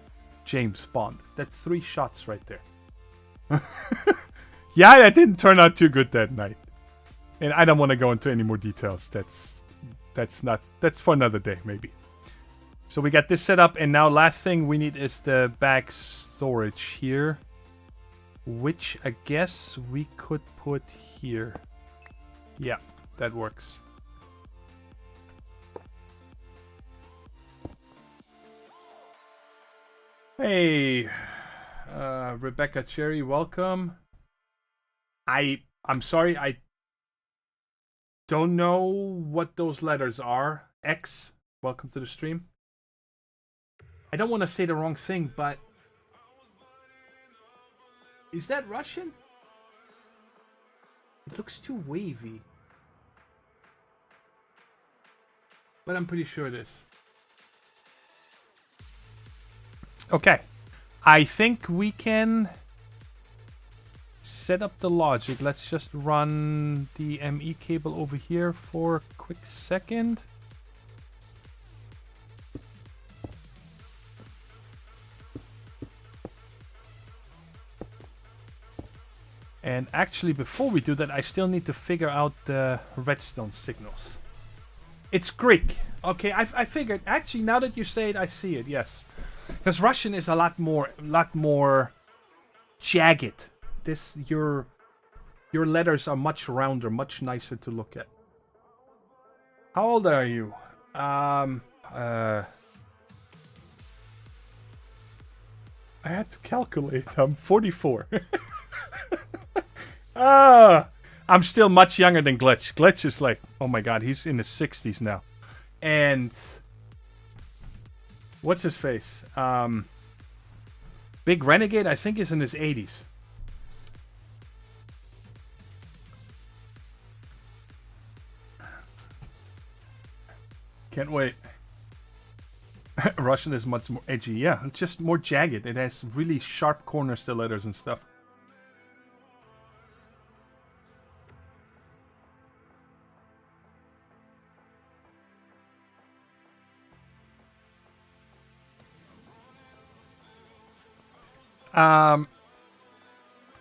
[SPEAKER 2] James Bond. That's 3 shots right there. Yeah, that didn't turn out too good that night. And I don't want to go into any more details. That's for another day, maybe. So we got this set up, and now last thing we need is the bag storage here. Which I guess we could put here. Yeah. That works. Hey, Rebecca Cherry, welcome. I'm sorry, I don't know what those letters are. X, welcome to the stream. I don't want to say the wrong thing, but is that Russian? It looks too wavy. But I'm pretty sure it is. Okay. I think we can set up the logic. Let's just run the ME cable over here for a quick second. And actually, before we do that, I still need to figure out the redstone signals. It's Greek. Okay, I figured. Actually, now that you say it, I see it. Yes, because Russian is a lot more jagged. Your letters are much rounder, much nicer to look at. How old are you? I had to calculate. I'm 44. I'm still much younger than Glitch. Glitch is like, oh my god, he's in his 60s now. And what's his face? Big Renegade, I think, is in his 80s. Can't wait. Russian is much more edgy. Yeah, it's just more jagged. It has really sharp corners to letters and stuff.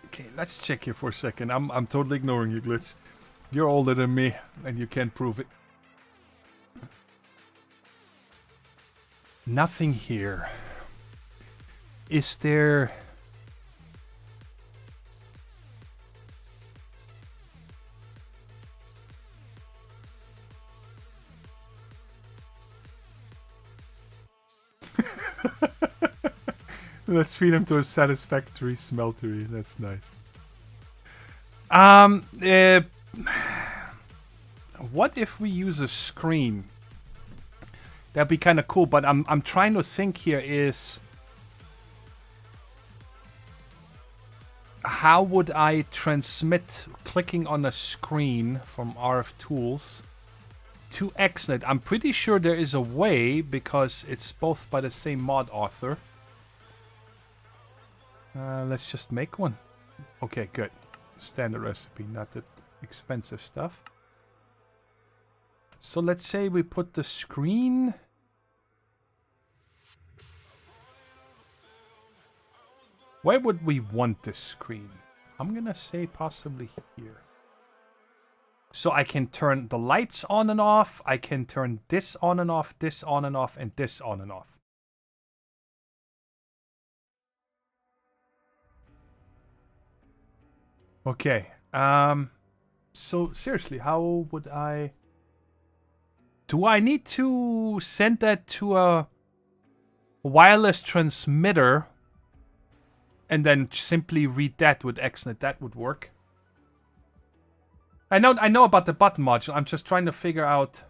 [SPEAKER 2] Okay, let's check here for a second. I'm totally ignoring you, Glitch. You're older than me, and you can't prove it. Nothing here. Is there... Let's feed him to a satisfactory smeltery. That's nice. What if we use a screen? That'd be kind of cool, but I'm trying to think here is... How would I transmit clicking on a screen from RF Tools to XNet? I'm pretty sure there is a way, because it's both by the same mod author. Let's just make one. Okay, good. Standard recipe, not that expensive stuff. So let's say we put the screen... Where would we want this screen? I'm gonna say possibly here. So I can turn the lights on and off. I can turn this on and off, this on and off, and this on and off. Okay. So seriously, how would I... Do I need to send that to a wireless transmitter and then simply read that with XNet? That would work. I know about the button module. I'm just trying to figure out...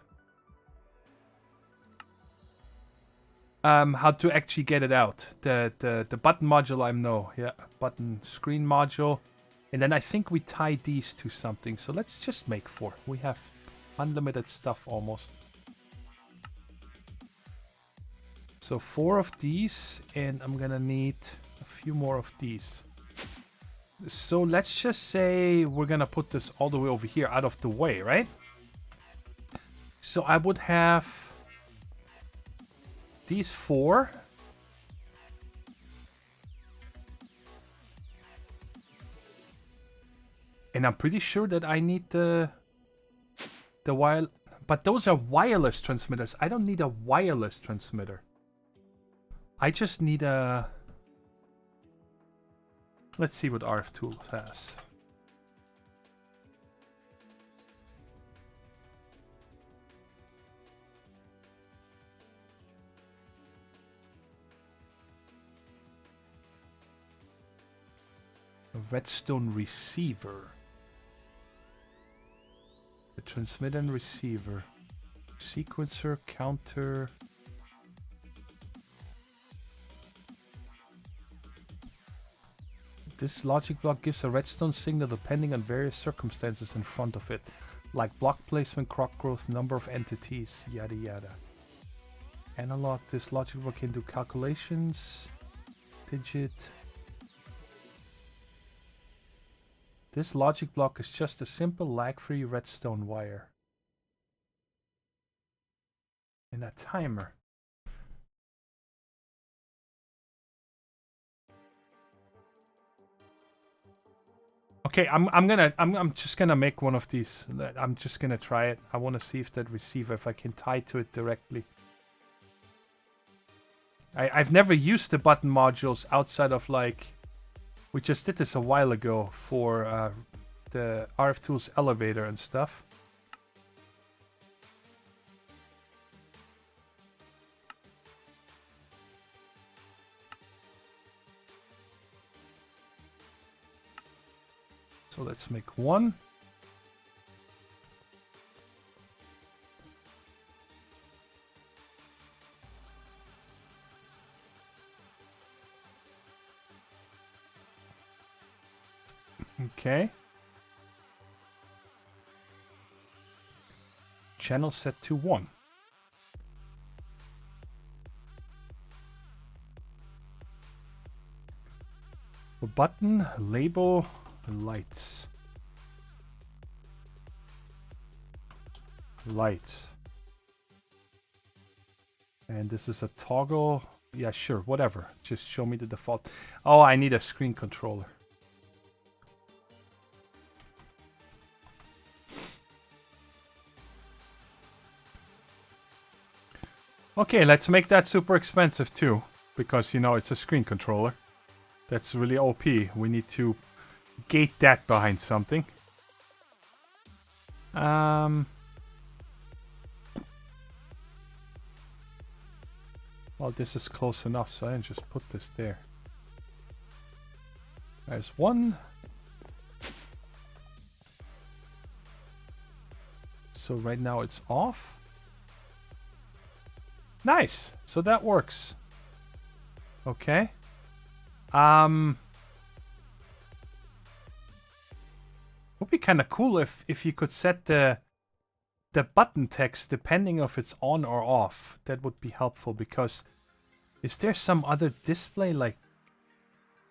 [SPEAKER 2] how to actually get it out. The button module I know. Yeah, button screen module. And then I think we tie these to something. So let's just make 4. We have unlimited stuff almost. So 4 of these, and I'm gonna need a few more of these. So let's just say we're gonna put this all the way over here out of the way, right? So I would have these 4. And I'm pretty sure that I need the wire, but those are wireless transmitters. I don't need a wireless transmitter. I just need a... Let's see what RF Tools has. A Redstone Receiver. The transmitter and receiver. Sequencer, counter... This logic block gives a redstone signal depending on various circumstances in front of it, like block placement, clock growth, number of entities, yada yada. Analog, this logic block can do calculations, digit. This logic block is just a simple lag-free redstone wire. And a timer. Okay, I'm just gonna make one of these. I'm just gonna try it. I want to see if that receiver, if I can tie to it directly. I've never used the button modules outside of like, we just did this a while ago for the RF Tools elevator and stuff. So let's make 1. Okay. Channel set to 1. A button, label, lights. Lights. And this is a toggle. Yeah, sure, whatever. Just show me the default. Oh, I need a screen controller. Okay, let's make that super expensive too. Because, you know, it's a screen controller. That's really OP. We need to gate that behind something. Well, this is close enough, so I can just put this there. There's 1. So right now it's off. Nice. So that works. Okay. Would be kind of cool if you could set the button text depending if it's on or off. That would be helpful, because is there some other display like,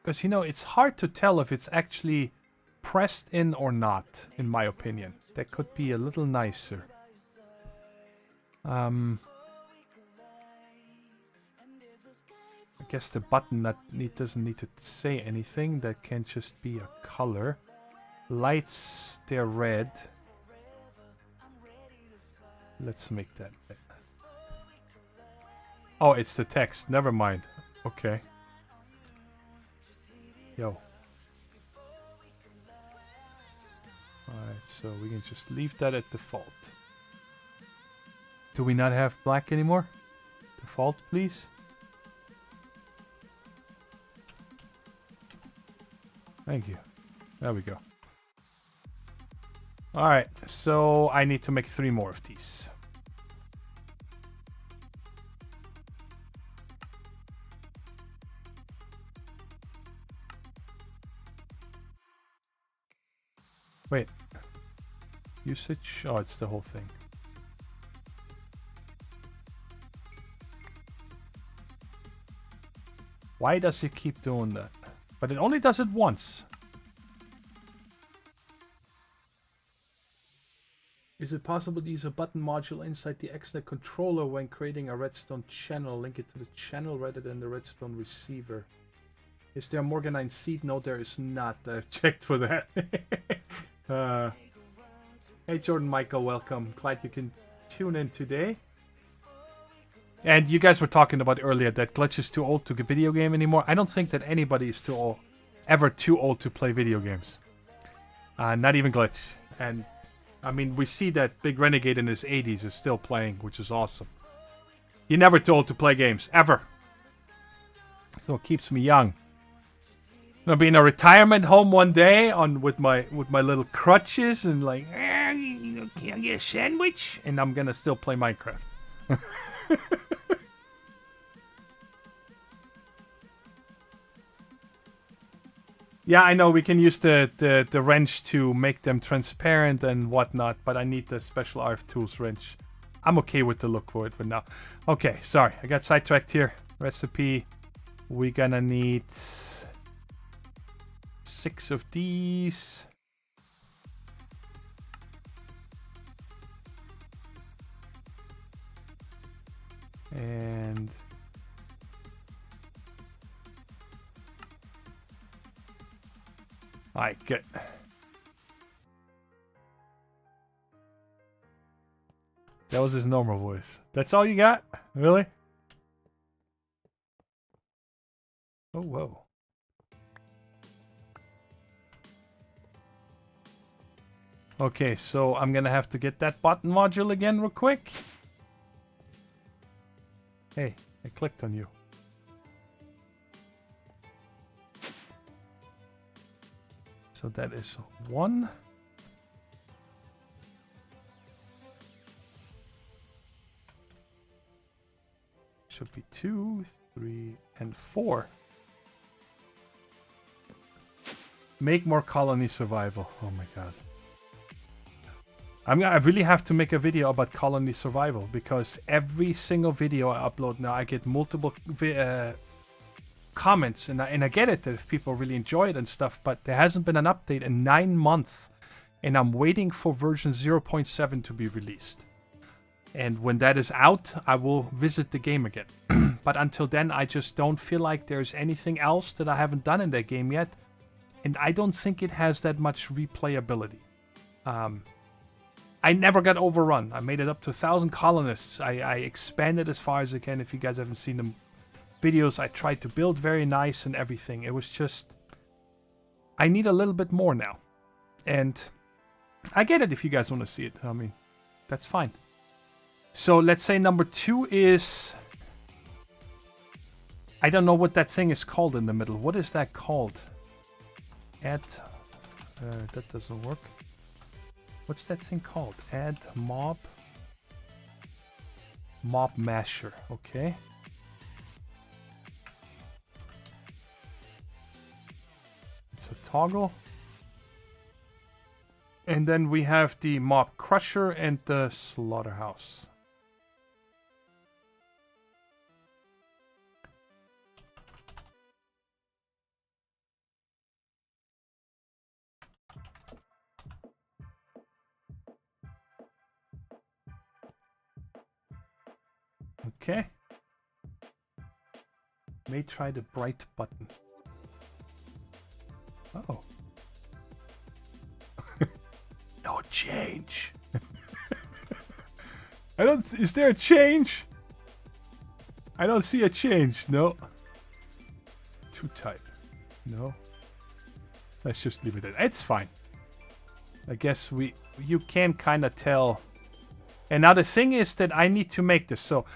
[SPEAKER 2] because you know it's hard to tell if it's actually pressed in or not, in my opinion. That could be a little nicer. I guess the button that doesn't need to say anything. That can just be a color. Lights, they're red. Let's make that red. Oh, it's the text. Never mind. Okay. Yo. Alright, so we can just leave that at default. Do we not have black anymore? Default, please. Thank you. There we go. Alright, so I need to make 3 more of these. Wait. Usage? Oh, it's the whole thing. Why does it keep doing that? But it only does it once. Is it possible to use a button module inside the XNet controller when creating a Redstone channel? Link it to the channel rather than the Redstone Receiver. Is there a Morganine seed? No, there is not. I've checked for that. Hey Jordan Michael, welcome. Glad you can tune in today. And you guys were talking about earlier that Glitch is too old to get video game anymore. I don't think that anybody is too old, ever too old to play video games. Not even Glitch. And I mean, we see that Big Renegade in his 80s is still playing, which is awesome. You're never too old to play games, ever. So it keeps me young. I'll be in a retirement home one day with my little crutches and like, can I get a sandwich? And I'm gonna still play Minecraft. Yeah, I know we can use the wrench to make them transparent and whatnot, but I need the special RF Tools wrench. I'm okay with the look for it for now. Okay, sorry, I got sidetracked here. Recipe, we're gonna need 6 of these. And alright, good. That was his normal voice. That's all you got? Really? Oh, whoa. Okay, so I'm gonna have to get that button module again real quick. Hey, I clicked on you. So that is 1. Should be 2, 3, and 4. Make more colony survival. Oh my god. I really have to make a video about colony survival because every single video I upload now I get multiple comments and I get it that if people really enjoy it and stuff, but there hasn't been an update in 9 months and I'm waiting for version 0.7 to be released. And when that is out, I will visit the game again. But until then, I just don't feel like there's anything else that I haven't done in that game yet. And I don't think it has that much replayability. I never got overrun. I made it up to 1,000 colonists. I expanded as far as I can. If you guys haven't seen the videos, I tried to build very nice and everything. It was just... I need a little bit more now. And I get it if you guys want to see it. I mean, that's fine. So let's say number 2 is... I don't know what that thing is called in the middle. What is that called? Add... that doesn't work. What's that thing called? Add mob. Mob masher. Okay. It's a toggle. And then we have the mob crusher and the slaughterhouse. Okay. May try the bright button. Oh. No change. I don't. Is there a change? I don't see a change. No. Too tight. No. Let's just leave it at. It's fine. I guess you can kind of tell. And now the thing is that I need to make this. So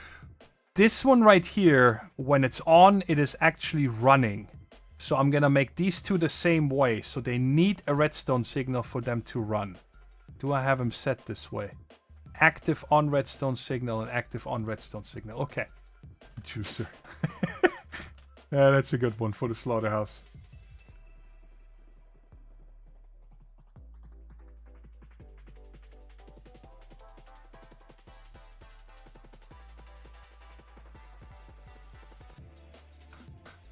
[SPEAKER 2] this one right here, when it's on, it is actually running. So I'm going to make these two the same way. So they need a redstone signal for them to run. Do I have them set this way? Active on redstone signal and active on redstone signal. Okay. Juicer. Yeah, that's a good one for the slaughterhouse.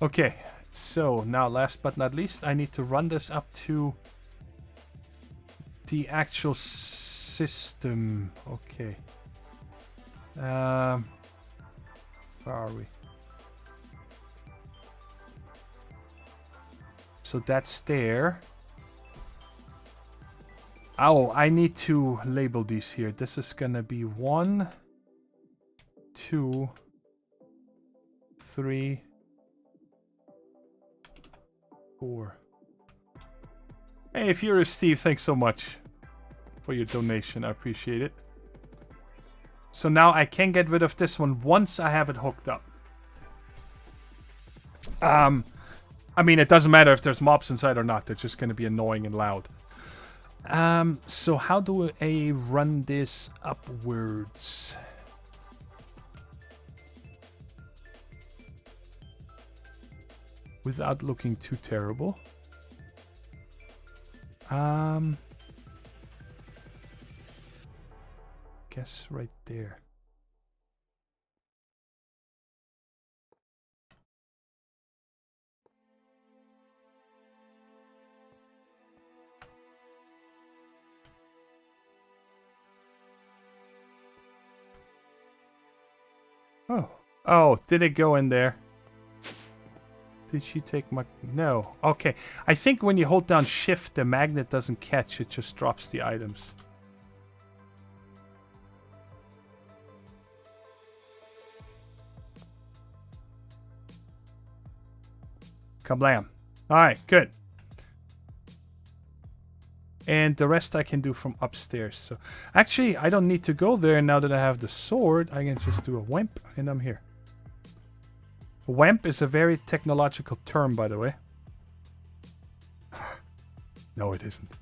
[SPEAKER 2] Okay, so now last but not least, I need to run this up to the actual system. Okay. Where are we? So that's there. Oh, I need to label these here. This is gonna be 1, 2, 3, 4. Hey, if you're a Steve, thanks so much for your donation. I appreciate it. So now I can get rid of this one once I have it hooked up. I mean, it doesn't matter if there's mobs inside or not. They're just going to be annoying and loud. So how do I run this upwards? Without looking too terrible. Guess right there. Oh, did it go in there? Did she take my... No. Okay. I think when you hold down shift, the magnet doesn't catch. It just drops the items. Kablam. Alright, good. And the rest I can do from upstairs. So actually, I don't need to go there now that I have the sword. I can just do a wimp and I'm here. WAMP is a very technological term, by the way. No, it isn't.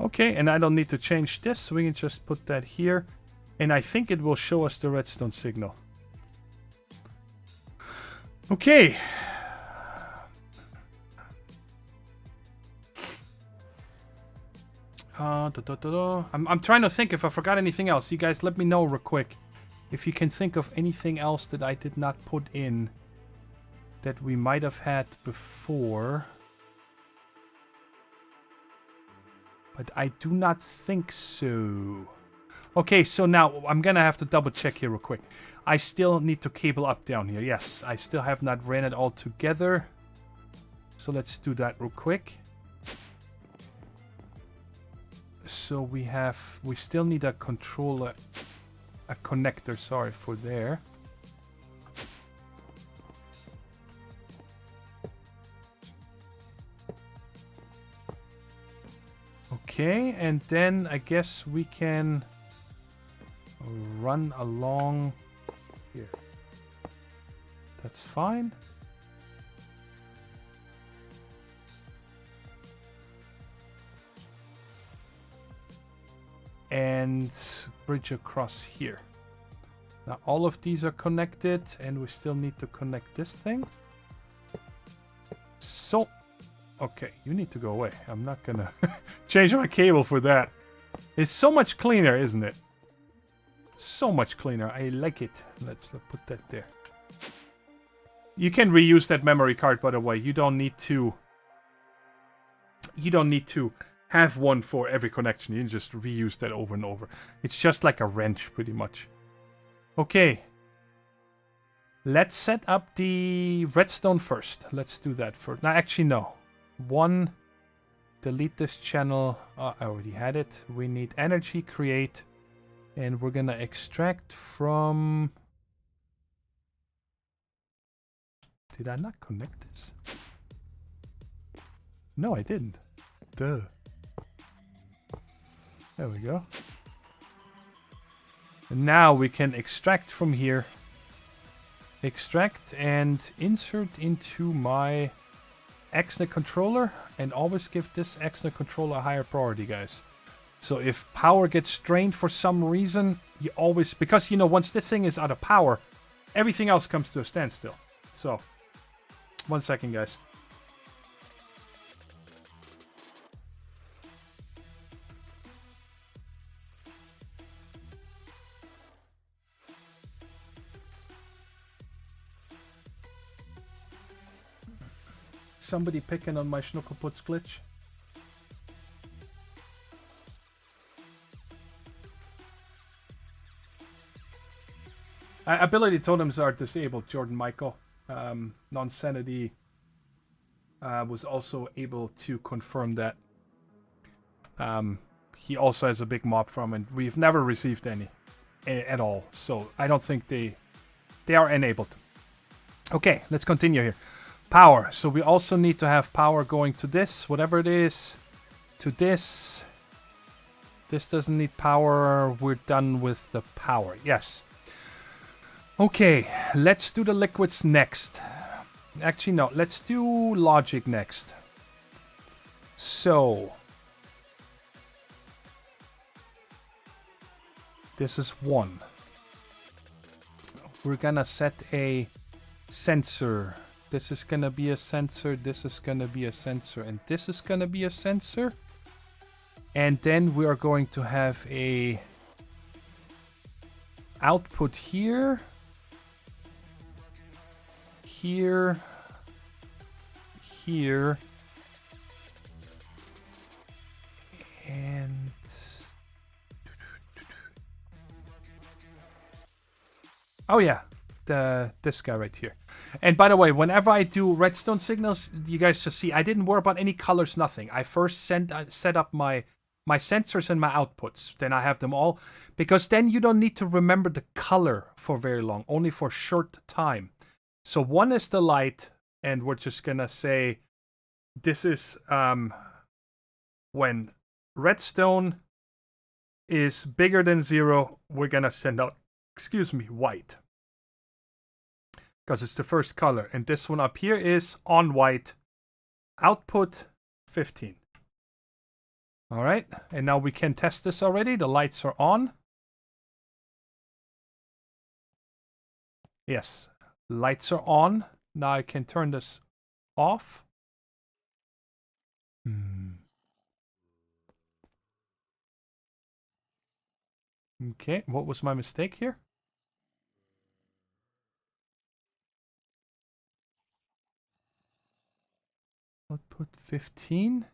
[SPEAKER 2] Okay, and I don't need to change this, so we can just put that here. And I think it will show us the redstone signal. Okay. I'm trying to think if I forgot anything else. You guys let me know real quick. If you can think of anything else that I did not put in that we might have had before. But I do not think so. Okay, so now I'm gonna have to double check here real quick. I still need to cable up down here. Yes, I still have not ran it all together. So let's do that real quick. So we still need a controller, a connector, sorry, for there. Okay, and then I guess we can run along here. That's fine. And bridge across here. Now all of these are connected and we still need to connect this thing. So, okay, you need to go away. I'm not gonna change my cable for that. It's so much cleaner, isn't it? So much cleaner. I like it. Let's put that there. You can reuse that memory card, by the way. You don't need to have one for every connection. You can just reuse that over and over. It's just like a wrench, pretty much. Okay. Let's set up the redstone first. Let's do that first. No, actually, no. One. Delete this channel. I already had it. We need energy, create. And we're gonna extract from... Did I not connect this? No, I didn't. Duh. There we go. And now we can extract from here. Extract and insert into my XNet controller. And always give this XNet controller a higher priority, guys. So if power gets drained for some reason, you always... Because, you know, once this thing is out of power, everything else comes to a standstill. So, 1 second, guys. Somebody picking on my Schnuckelputz glitch. Ability totems are disabled, Jordan Michael. Non-sanity was also able to confirm that. He also has a big mob farm, and we've never received any at all. So I don't think they are enabled. Okay, let's continue here. Power. So we also need to have power going to this, whatever it is, to this. This doesn't need power. We're done with the power. Yes. Okay, let's do the liquids next. Actually, no. Let's do logic next. So this is 1. We're gonna set a sensor. This is gonna be a sensor. This is gonna be a sensor. And this is gonna be a sensor. And then we are going to have a output here. Here. Here. And oh yeah, this guy right here. And by the way, whenever I do redstone signals, you guys just see I didn't worry about any colors, nothing. I first set up my sensors and my outputs. Then I have them all, because then you don't need to remember the color for very long, only for short time. So 1 is the light, and we're just gonna say this is when redstone is bigger than 0, we're gonna send out, white. Because it's the first color. And this one up here is on white. Output 15. Alright, and now we can test this already. The lights are on. Yes, lights are on. Now I can turn this off. Okay, what was my mistake here? Output 15.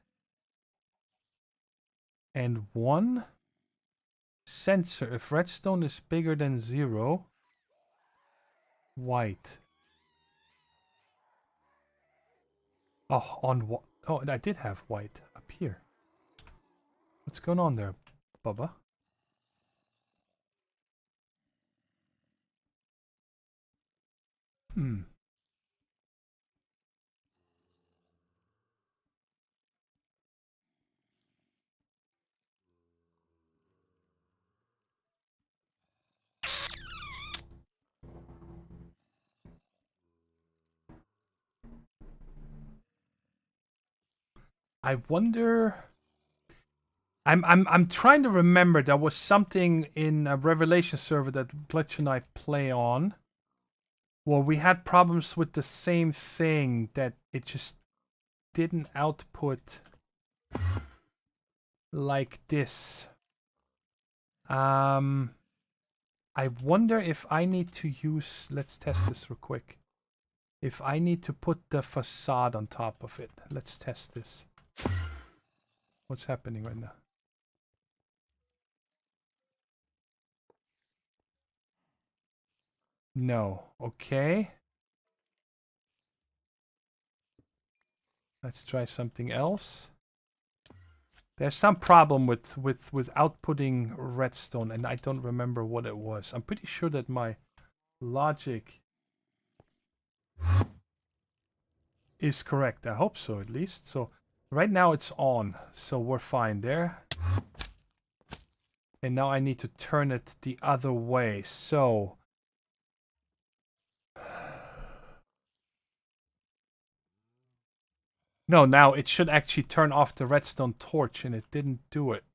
[SPEAKER 2] And 1. Sensor. If redstone is bigger than 0. White. Oh, on what? Oh, I did have white up here. What's going on there, Bubba? I wonder. I'm trying to remember. There was something in a Revelation server that Glitch and I play on, where we had problems with the same thing, that it just didn't output like this. I wonder if I need to use. Let's test this real quick. If I need to put the facade on top of it. Let's test this. What's happening right now? No. Okay. Let's try something else. There's some problem with outputting redstone, and I don't remember what it was. I'm pretty sure that my logic is correct. I hope so, at least. So right now it's on, so we're fine there. And now I need to turn it the other way. So no, now it should actually turn off the redstone torch, and it didn't do it.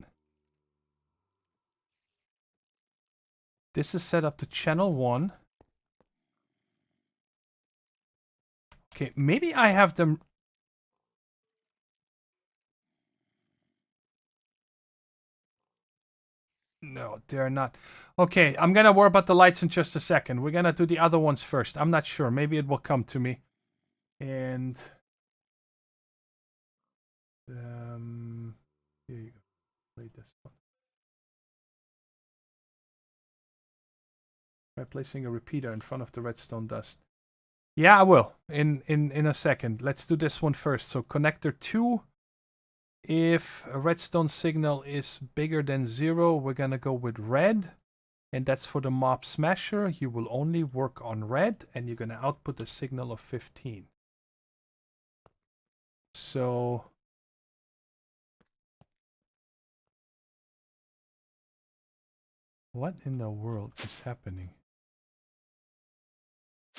[SPEAKER 2] This is set up to channel 1. Okay, maybe I have them. No, they're not. Okay, I'm gonna worry about the lights in just a second. We're gonna do the other ones first. I'm not sure. Maybe it will come to me. And Here you go. Play this one. By placing a repeater in front of the redstone dust. Yeah, I will. In a second. Let's do this one first. So connector 2. If a redstone signal is bigger than 0, we're gonna go with red. And that's for the mob smasher. You will only work on red, and you're gonna output a signal of 15. So what in the world is happening?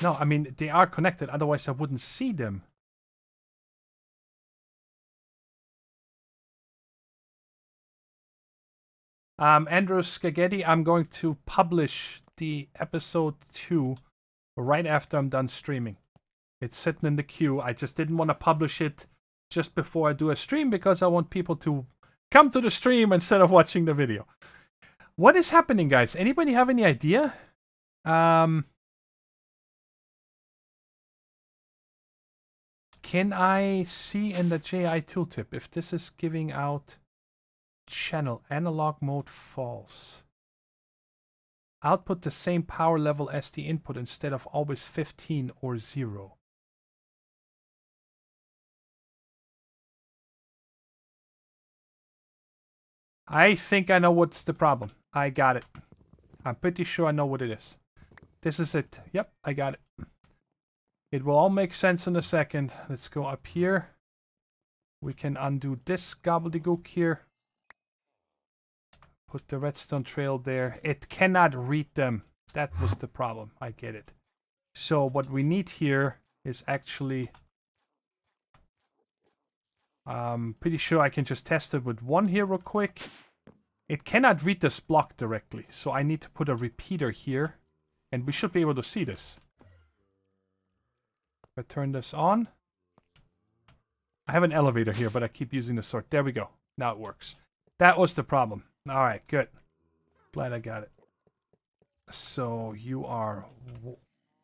[SPEAKER 2] No, I mean, they are connected, otherwise I wouldn't see them. Andrew Spaghetti, I'm going to publish the episode 2 right after I'm done streaming. It's sitting in the queue. I just didn't want to publish it just before I do a stream because I want people to come to the stream instead of watching the video. What is happening, guys? Anybody have any idea? Can I see in the JI tooltip if this is giving out channel analog mode false? Output the same power level as the input instead of always 15 or 0. I think I know what's the problem. I got it. I'm pretty sure I know what it is. This is it. Yep, I got it. It will all make sense in a second. Let's go up here. We can undo this gobbledygook here. Put the redstone trail there. It cannot read them. That was the problem. I get it. So what we need here is actually... pretty sure I can just test it with one here real quick. It cannot read this block directly. So I need to put a repeater here. And we should be able to see this. If I turn this on. I have an elevator here, but I keep using the sword. There we go. Now it works. That was the problem. Alright, good. Glad I got it. So you are...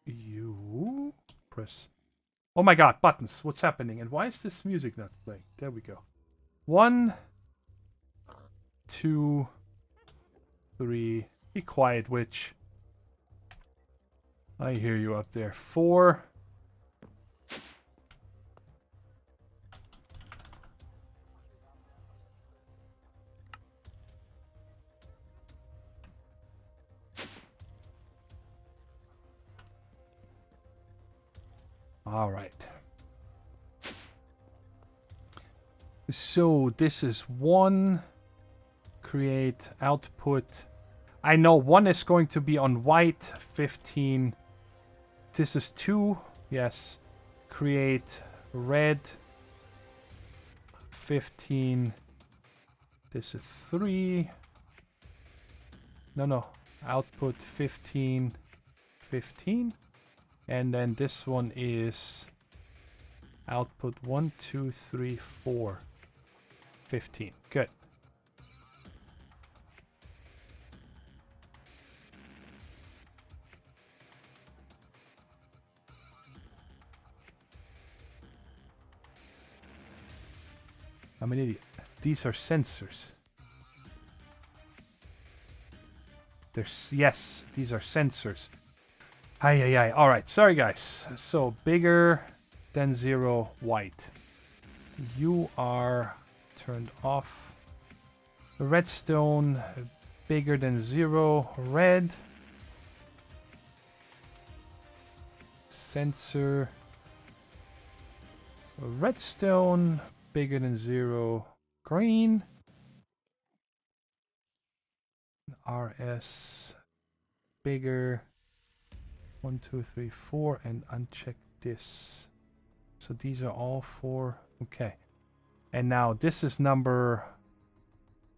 [SPEAKER 2] You... Press... Oh my god, buttons. What's happening? And why is this music not playing? There we go. 1, 2, 3. Be quiet, witch. I hear you up there. 4. All right. So this is 1. Create output. I know 1 is going to be on white. 15. This is 2. Yes. Create red. 15. This is 3. No. Output 15. 15. And then this one is output 1, 2, 3, 4. 15. Good. I'm an idiot. These are sensors. Yes, these are sensors. Ay. Alright, sorry guys. So, bigger than 0, white. You are turned off. Redstone, bigger than 0, red. Sensor. Redstone, bigger than 0, green. RS, bigger. 1, 2, 3, 4, and uncheck this. So these are all 4. Okay. And now this is number...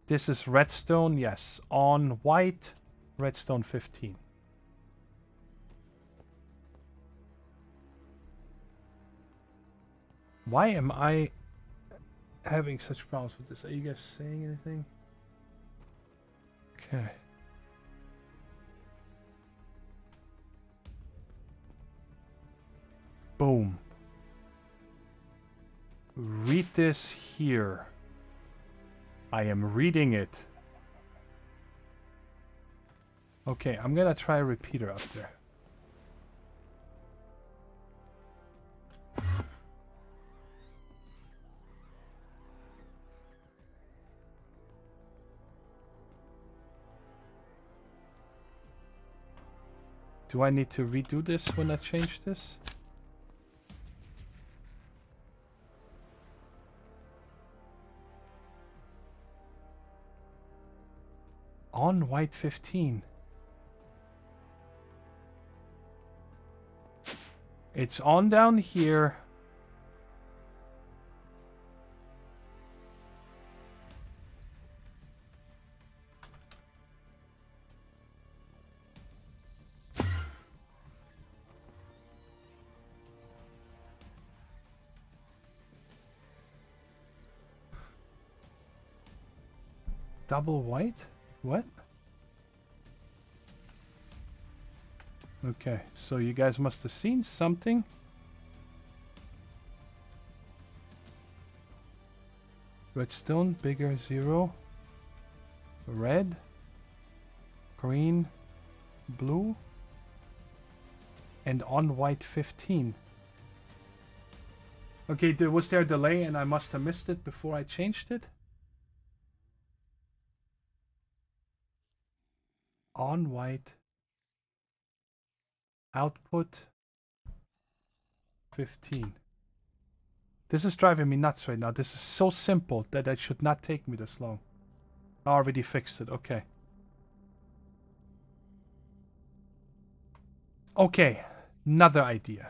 [SPEAKER 2] This is redstone. Yes. On white. Redstone 15. Why am I having such problems with this? Are you guys saying anything? Okay. Boom. read this here. I am reading it. Okay, I'm gonna try a repeater up there. Do I need to redo this when I change this? On white 15. It's on down here. Double white? What? Okay, so you guys must have seen something. Redstone, bigger 0. Red. Green. Blue. And on white 15. Okay, was there a delay and I must have missed it before I changed it? On white. Output 15. This is driving me nuts right now. This is so simple that it should not take me this long. I already fixed it. Okay. Okay. Another idea.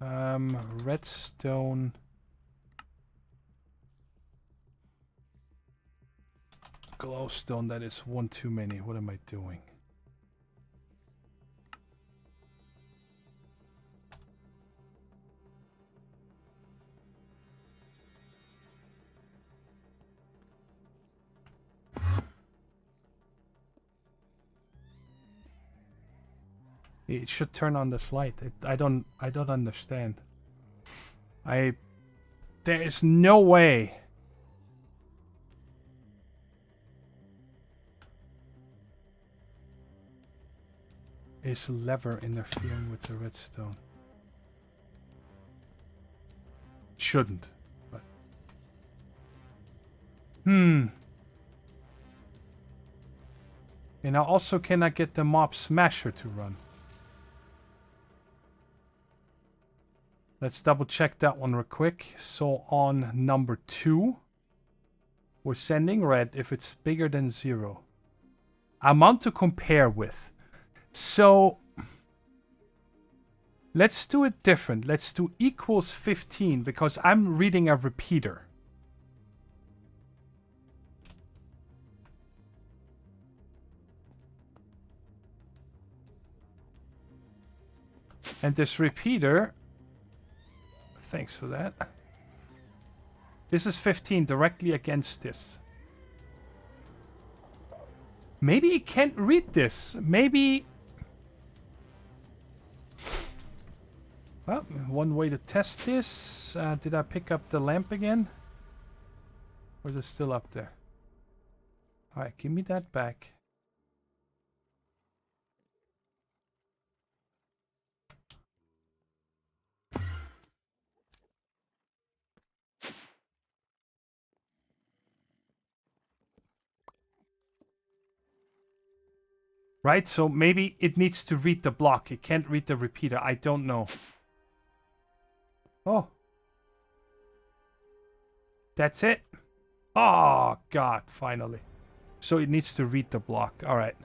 [SPEAKER 2] Redstone. Glowstone. That is one too many. What am I doing? It should turn on this light. I don't understand. There is no way. Is lever interfering with the redstone? Shouldn't, but and I also cannot get the mob smasher to run. Let's double check that one real quick. So on number 2, we're sending red if it's bigger than 0. Amount to compare with. So let's do it different. Let's do equals 15 because I'm reading a repeater. And this repeater, thanks for that. This is 15 directly against this. Maybe it can't read this. Maybe. Well, one way to test this. Did I pick up the lamp again? Or is it still up there? Alright, give me that back. Right, so maybe it needs to read the block. It can't read the repeater. I don't know. Oh. That's it? Oh, God, finally. So it needs to read the block. Alright.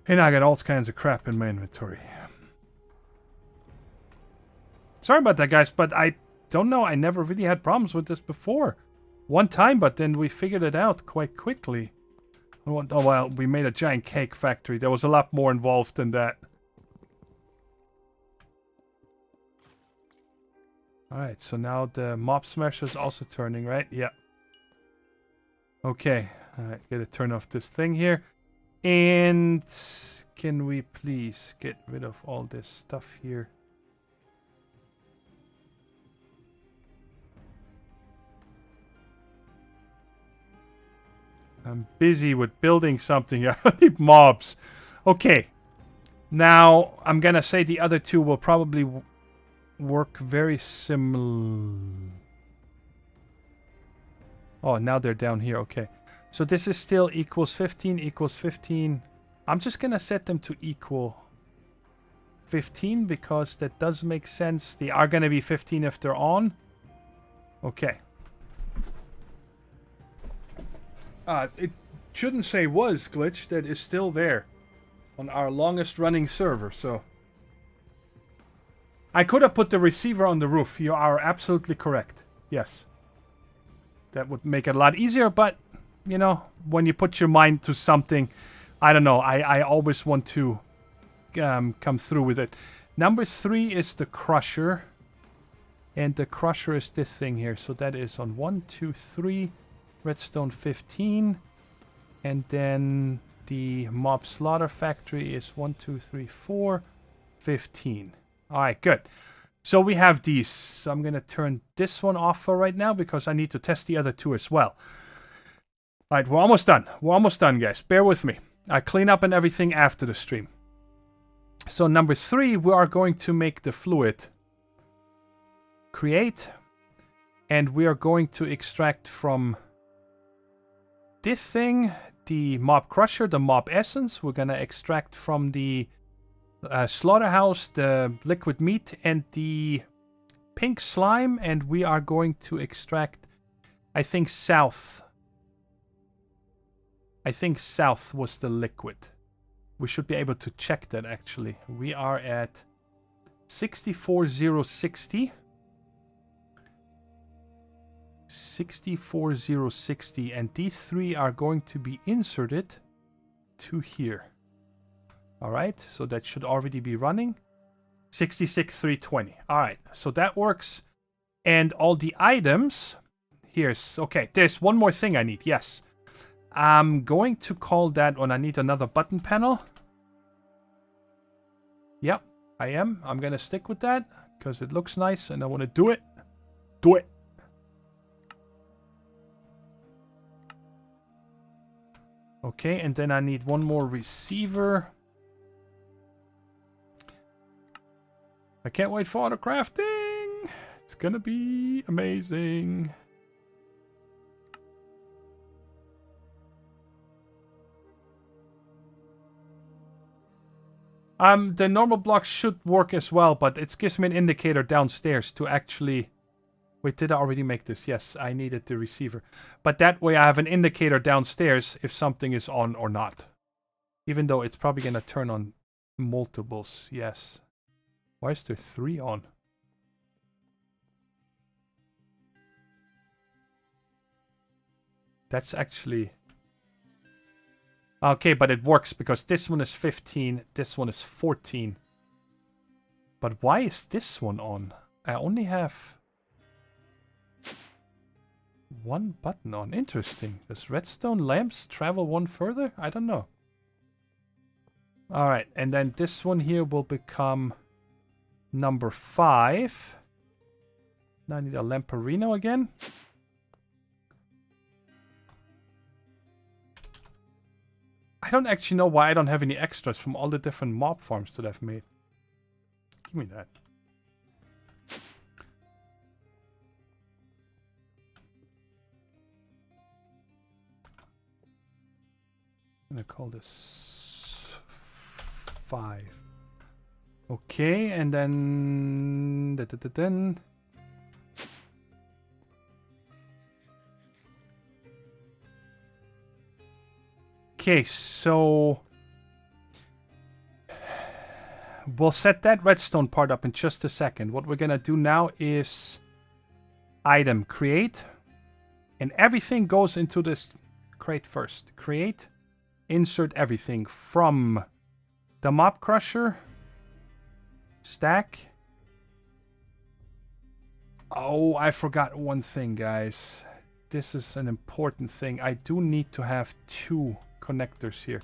[SPEAKER 2] And I got all kinds of crap in my inventory. Sorry about that, guys, but I don't know. I never really had problems with this before. One time, but then we figured it out quite quickly. Oh, well, we made a giant cake factory. There was a lot more involved than that. Alright, so now the mob smasher is also turning, right? Yeah. Okay. Alright, gotta turn off this thing here. And can we please get rid of all this stuff here? I'm busy with building something. I need mobs. Okay. Now, I'm gonna say the other two will probably work very similar. Oh, now they're down here. Okay. So this is still equals 15, equals 15. I'm just gonna set them to equal 15 because that does make sense. They are gonna be 15 if they're on. Okay. It shouldn't say was glitch. That is still there on our longest running server. So I could have put the receiver on the roof. You are absolutely correct. Yes. That would make it a lot easier, but you know, when you put your mind to something, I don't know. I always want to come through with it. Number 3 is the crusher. And the crusher is this thing here. So that is on 1, 2, 3. Redstone 15. And then the mob slaughter factory is 1, 2, 3, 4. 15. Alright, good. So we have these. So I'm going to turn this one off for right now because I need to test the other two as well. Alright, we're almost done. We're almost done, guys. Bear with me. I clean up and everything after the stream. So number 3, we are going to make the fluid. Create. And we are going to extract from this thing, the mob crusher, the mob essence. We're going to extract from the slaughterhouse, the liquid meat, and the pink slime. And we are going to extract, I think, south. I think south was the liquid. We should be able to check that, actually. We are at 64060. 64060. And these 3 are going to be inserted to here. Alright, so that should already be running. 66320. Alright, so that works. And all the items... Here's... Okay, there's one more thing I need. Yes. I'm going to call that when I need another button panel. Yep, I am. I'm going to stick with that because it looks nice and I want to do it. Do it. Okay, and then I need one more receiver. I can't wait for the crafting. It's going to be amazing. The normal blocks should work as well, but it gives me an indicator downstairs to actually... Wait, did I already make this? Yes, I needed the receiver. But that way I have an indicator downstairs if something is on or not. Even though it's probably going to turn on multiples. Yes. Why is there 3 on? That's actually... Okay, but it works because this one is 15, this one is 14. But why is this one on? I only have 1 button on. Interesting. Does redstone lamps travel 1 further? I don't know. Alright, and then this one here will become number 5. Now I need a lamparino again. I don't actually know why I don't have any extras from all the different mob farms that I've made. Give me that. I'm gonna call this 5. Okay, and then... Okay, so we'll set that redstone part up in just a second. What we're going to do now is item create. And everything goes into this crate first. Create, insert everything from the mob crusher, stack. Oh, I forgot one thing, guys. This is an important thing. I do need to have 2 connectors here.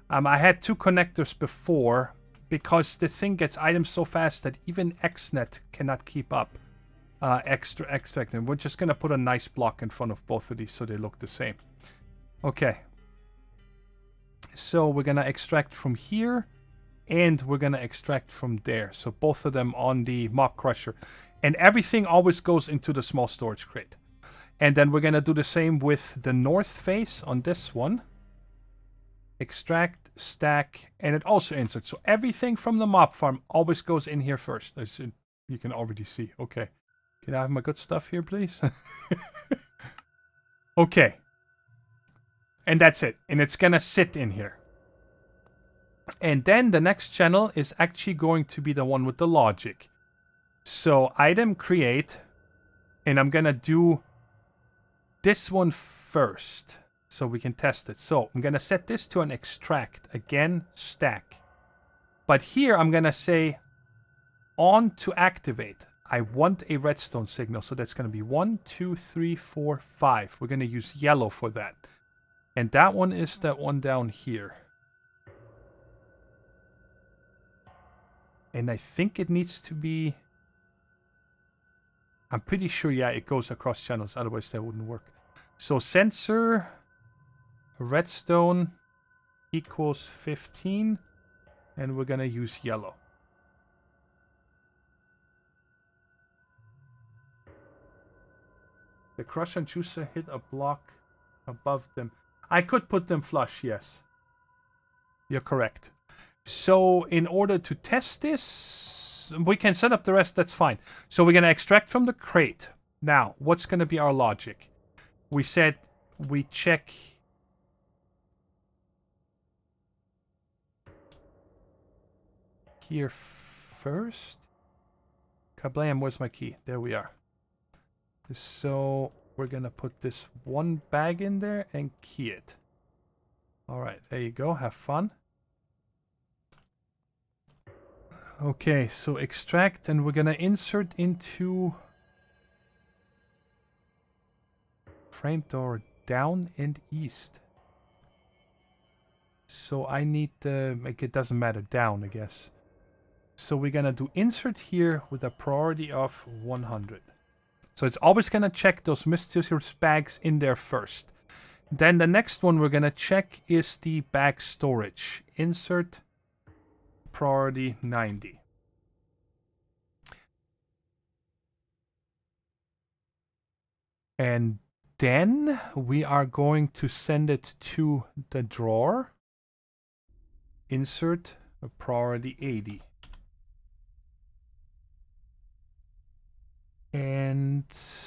[SPEAKER 2] I had 2 connectors before because the thing gets items so fast that even XNet cannot keep up extracting. We're just gonna put a nice block in front of both of these so they look the same. Okay, So we're going to extract from here. And we're going to extract from there. So both of them on the mob crusher. And everything always goes into the small storage crate. And then we're going to do the same with the north face on this one. Extract, stack, and it also inserts. So everything from the mob farm always goes in here first. As you can already see. Okay. Can I have my good stuff here, please? Okay. And that's it. And it's going to sit in here. And then the next channel is actually going to be the one with the logic. So item create. And I'm going to do this one first. So we can test it. So I'm going to set this to an extract. Again, stack. But here I'm going to say on to activate. I want a redstone signal. So that's going to be 1, 2, 3, 4, 5. We're going to use yellow for that. And that one is that one down here. And I think it needs to be... I'm pretty sure, yeah, it goes across channels. Otherwise, that wouldn't work. So sensor redstone equals 15. And we're going to use yellow. The crusher and juicer hit a block above them. I could put them flush, yes. You're correct. So in order to test this, we can set up the rest, that's fine. So we're going to extract from the crate. Now, what's going to be our logic? We said we check... here first. Kablam, where's my key? There we are. So we're going to put this one bag in there and key it. Alright, there you go. Have fun. Okay, so extract, and we're gonna insert into frame door down and east. So I need the, like, it doesn't matter, down, I guess. So we're gonna do insert here with a priority of 100. So it's always gonna check those mysterious bags in there first. Then the next one we're gonna check is the bag storage. Insert priority 90. And then we are going to send it to the drawer. Insert a priority 80. And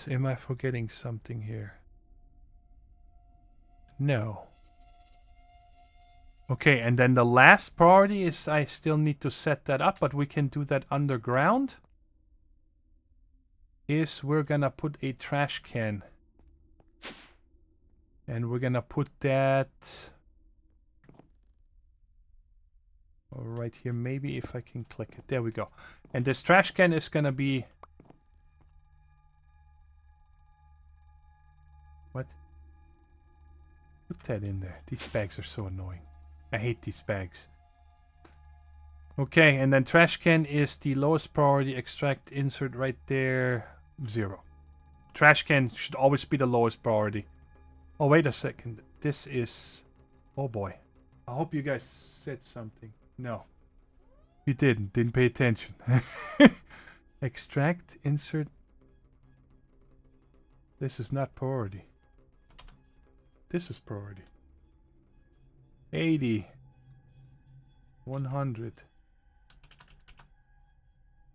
[SPEAKER 2] am I forgetting something here? No. Okay, and then the last priority is I still need to set that up, but we can do that underground. Is we're gonna put a trash can. And we're gonna put that right here. Maybe if I can click it. There we go. And this trash can is gonna be... What? Put that in there. These bags are so annoying. I hate these bags. Okay, and then trash can is the lowest priority. Extract, insert right there. 0. Trash can should always be the lowest priority. Oh, wait a second. This is... Oh boy. I hope you guys said something. No. You didn't. Didn't pay attention. Extract, insert. This is not priority. This is priority. 80. 100.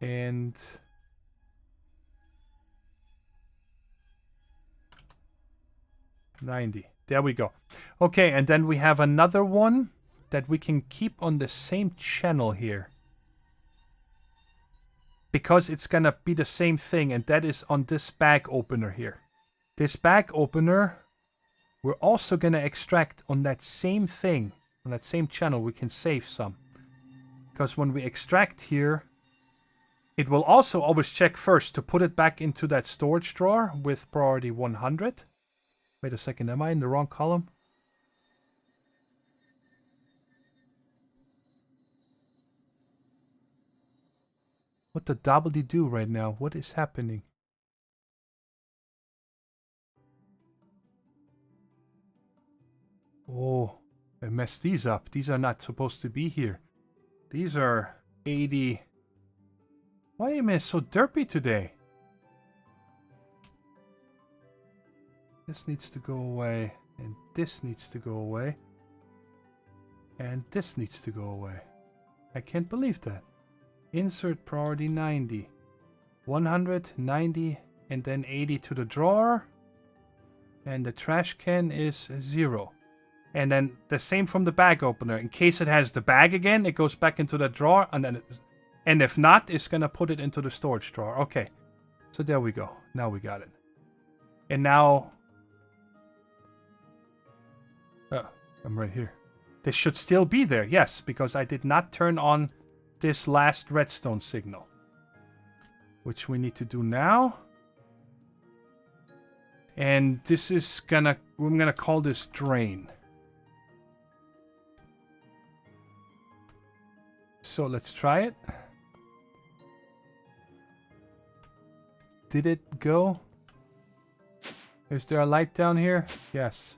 [SPEAKER 2] And... 90. There we go. Okay, and then we have another one that we can keep on the same channel here. Because it's gonna be the same thing, and that is on this bag opener here. This bag opener, we're also gonna extract on that same thing. On that same channel, we can save some. Because when we extract here, it will also always check first to put it back into that storage drawer with priority 100. Wait a second, am I in the wrong column? What the double-de-do right now? What is happening? Oh, messed these up. These are not supposed to be here. These are 80. Why am I so derpy today? This needs to go away. And this needs to go away. And this needs to go away. I can't believe that. Insert priority 90. 100, 90, and then 80 to the drawer. And the trash can is 0. And then the same from the bag opener. In case it has the bag again, it goes back into the drawer. And if not, it's going to put it into the storage drawer. Okay. So there we go. Now we got it. And now... Oh, I'm right here. This should still be there. Yes, because I did not turn on this last redstone signal. Which we need to do now. And this is gonna... I'm gonna call this drain. So let's try it. Did it go? Is there a light down here? Yes.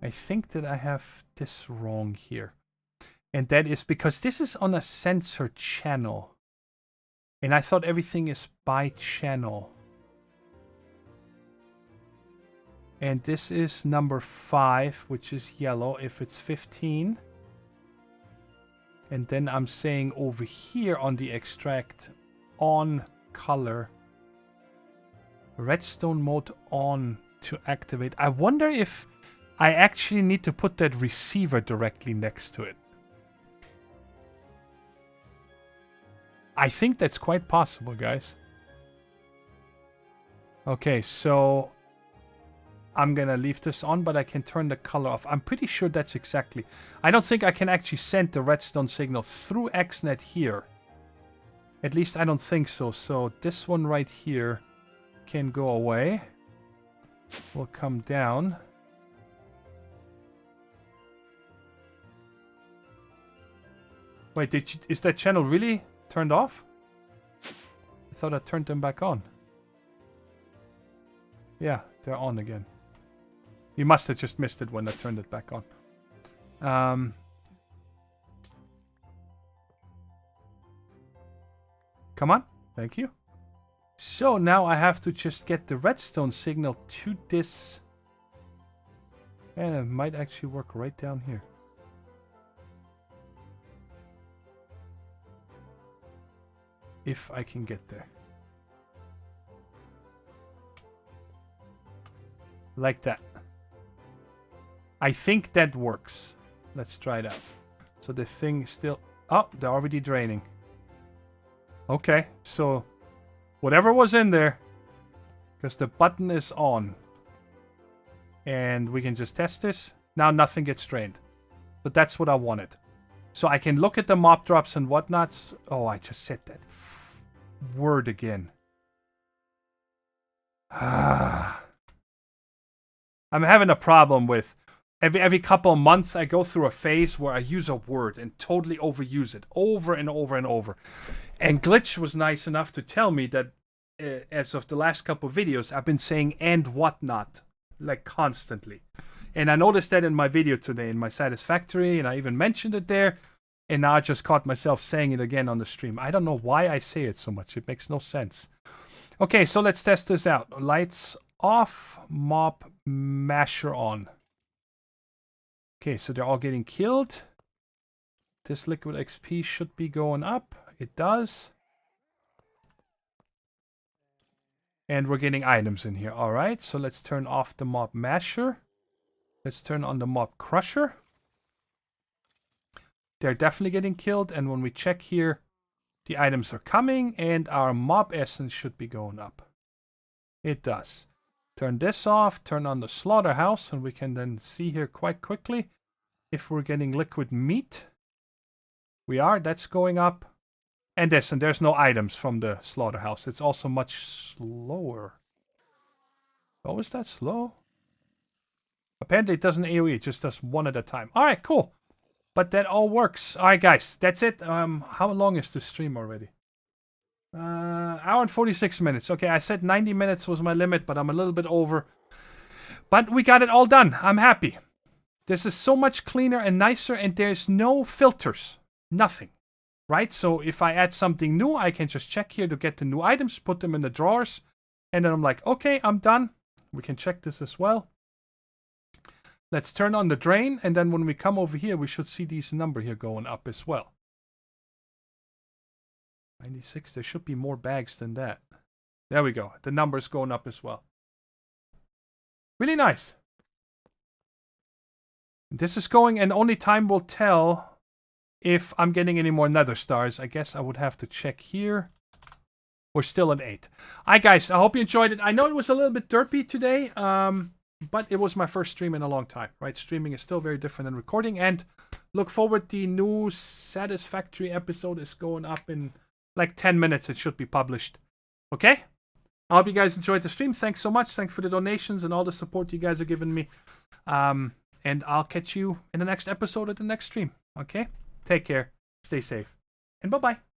[SPEAKER 2] I think that I have this wrong here. And that is because this is on a sensor channel. And I thought everything is by channel. And this is number 5, which is yellow if it's 15. And then I'm saying over here on the extract on color. Redstone mode on to activate. I wonder if I actually need to put that receiver directly next to it. I think that's quite possible, guys. Okay, so I'm gonna leave this on, but I can turn the color off. I'm pretty sure that's exactly... I don't think I can actually send the redstone signal through XNet here. At least I don't think so. So this one right here can go away. Will come down. Wait, is that channel really turned off? I thought I turned them back on. Yeah, they're on again. You must have just missed it when I turned it back on. Come on. Thank you. So now I have to just get the redstone signal to this. And it might actually work right down here. If I can get there. Like that. I think that works. Let's try it out. So the thing still... Oh, they're already draining. Okay, so whatever was in there, because the button is on. And we can just test this. Now nothing gets drained. But that's what I wanted. So I can look at the mob drops and whatnots. Oh, I just said that word again. I'm having a problem with every couple of months I go through a phase where I use a word and totally overuse it over and over and over. And Glitch was nice enough to tell me that as of the last couple of videos, I've been saying and whatnot like constantly. And I noticed that in my video today in my Satisfactory, and I even mentioned it there. And now I just caught myself saying it again on the stream. I don't know why I say it so much. It makes no sense. Okay, so let's test this out. Lights off, mob masher on. Okay, so they're all getting killed. This liquid XP should be going up. It does. And we're getting items in here. All right, so let's turn off the mob masher. Let's turn on the mob crusher. They're definitely getting killed. And when we check here, the items are coming and our mob essence should be going up. It does. Turn this off, turn on the slaughterhouse, and we can then see here quite quickly if we're getting liquid meat. We are, that's going up. And there's no items from the slaughterhouse. It's also much slower. Oh, is that slow? Apparently it doesn't AoE, it just does one at a time. Alright, cool. But that all works. Alright, guys, that's it. How long is this stream already? Hour and 46 minutes. Okay, I said 90 minutes was my limit, but I'm a little bit over. But we got it all done. I'm happy. This is so much cleaner and nicer, and there's no filters. Nothing. Right? So if I add something new, I can just check here to get the new items, put them in the drawers, and then I'm like, okay, I'm done. We can check this as well. Let's turn on the drain, and then when we come over here, we should see these number here going up as well. 96, there should be more bags than that. There we go. The number's going up as well. Really nice. This is going, and only time will tell if I'm getting any more nether stars. I guess I would have to check here. We're still at 8. Alright, guys, I hope you enjoyed it. I know it was a little bit derpy today, but it was my first stream in a long time, right? Streaming is still very different than recording, and look forward, the new Satisfactory episode is going up in like 10 minutes. It should be published. Okay? I hope you guys enjoyed the stream. Thanks so much. Thanks for the donations and all the support you guys are giving me. And I'll catch you in the next episode of the next stream. Okay? Take care. Stay safe. And bye-bye.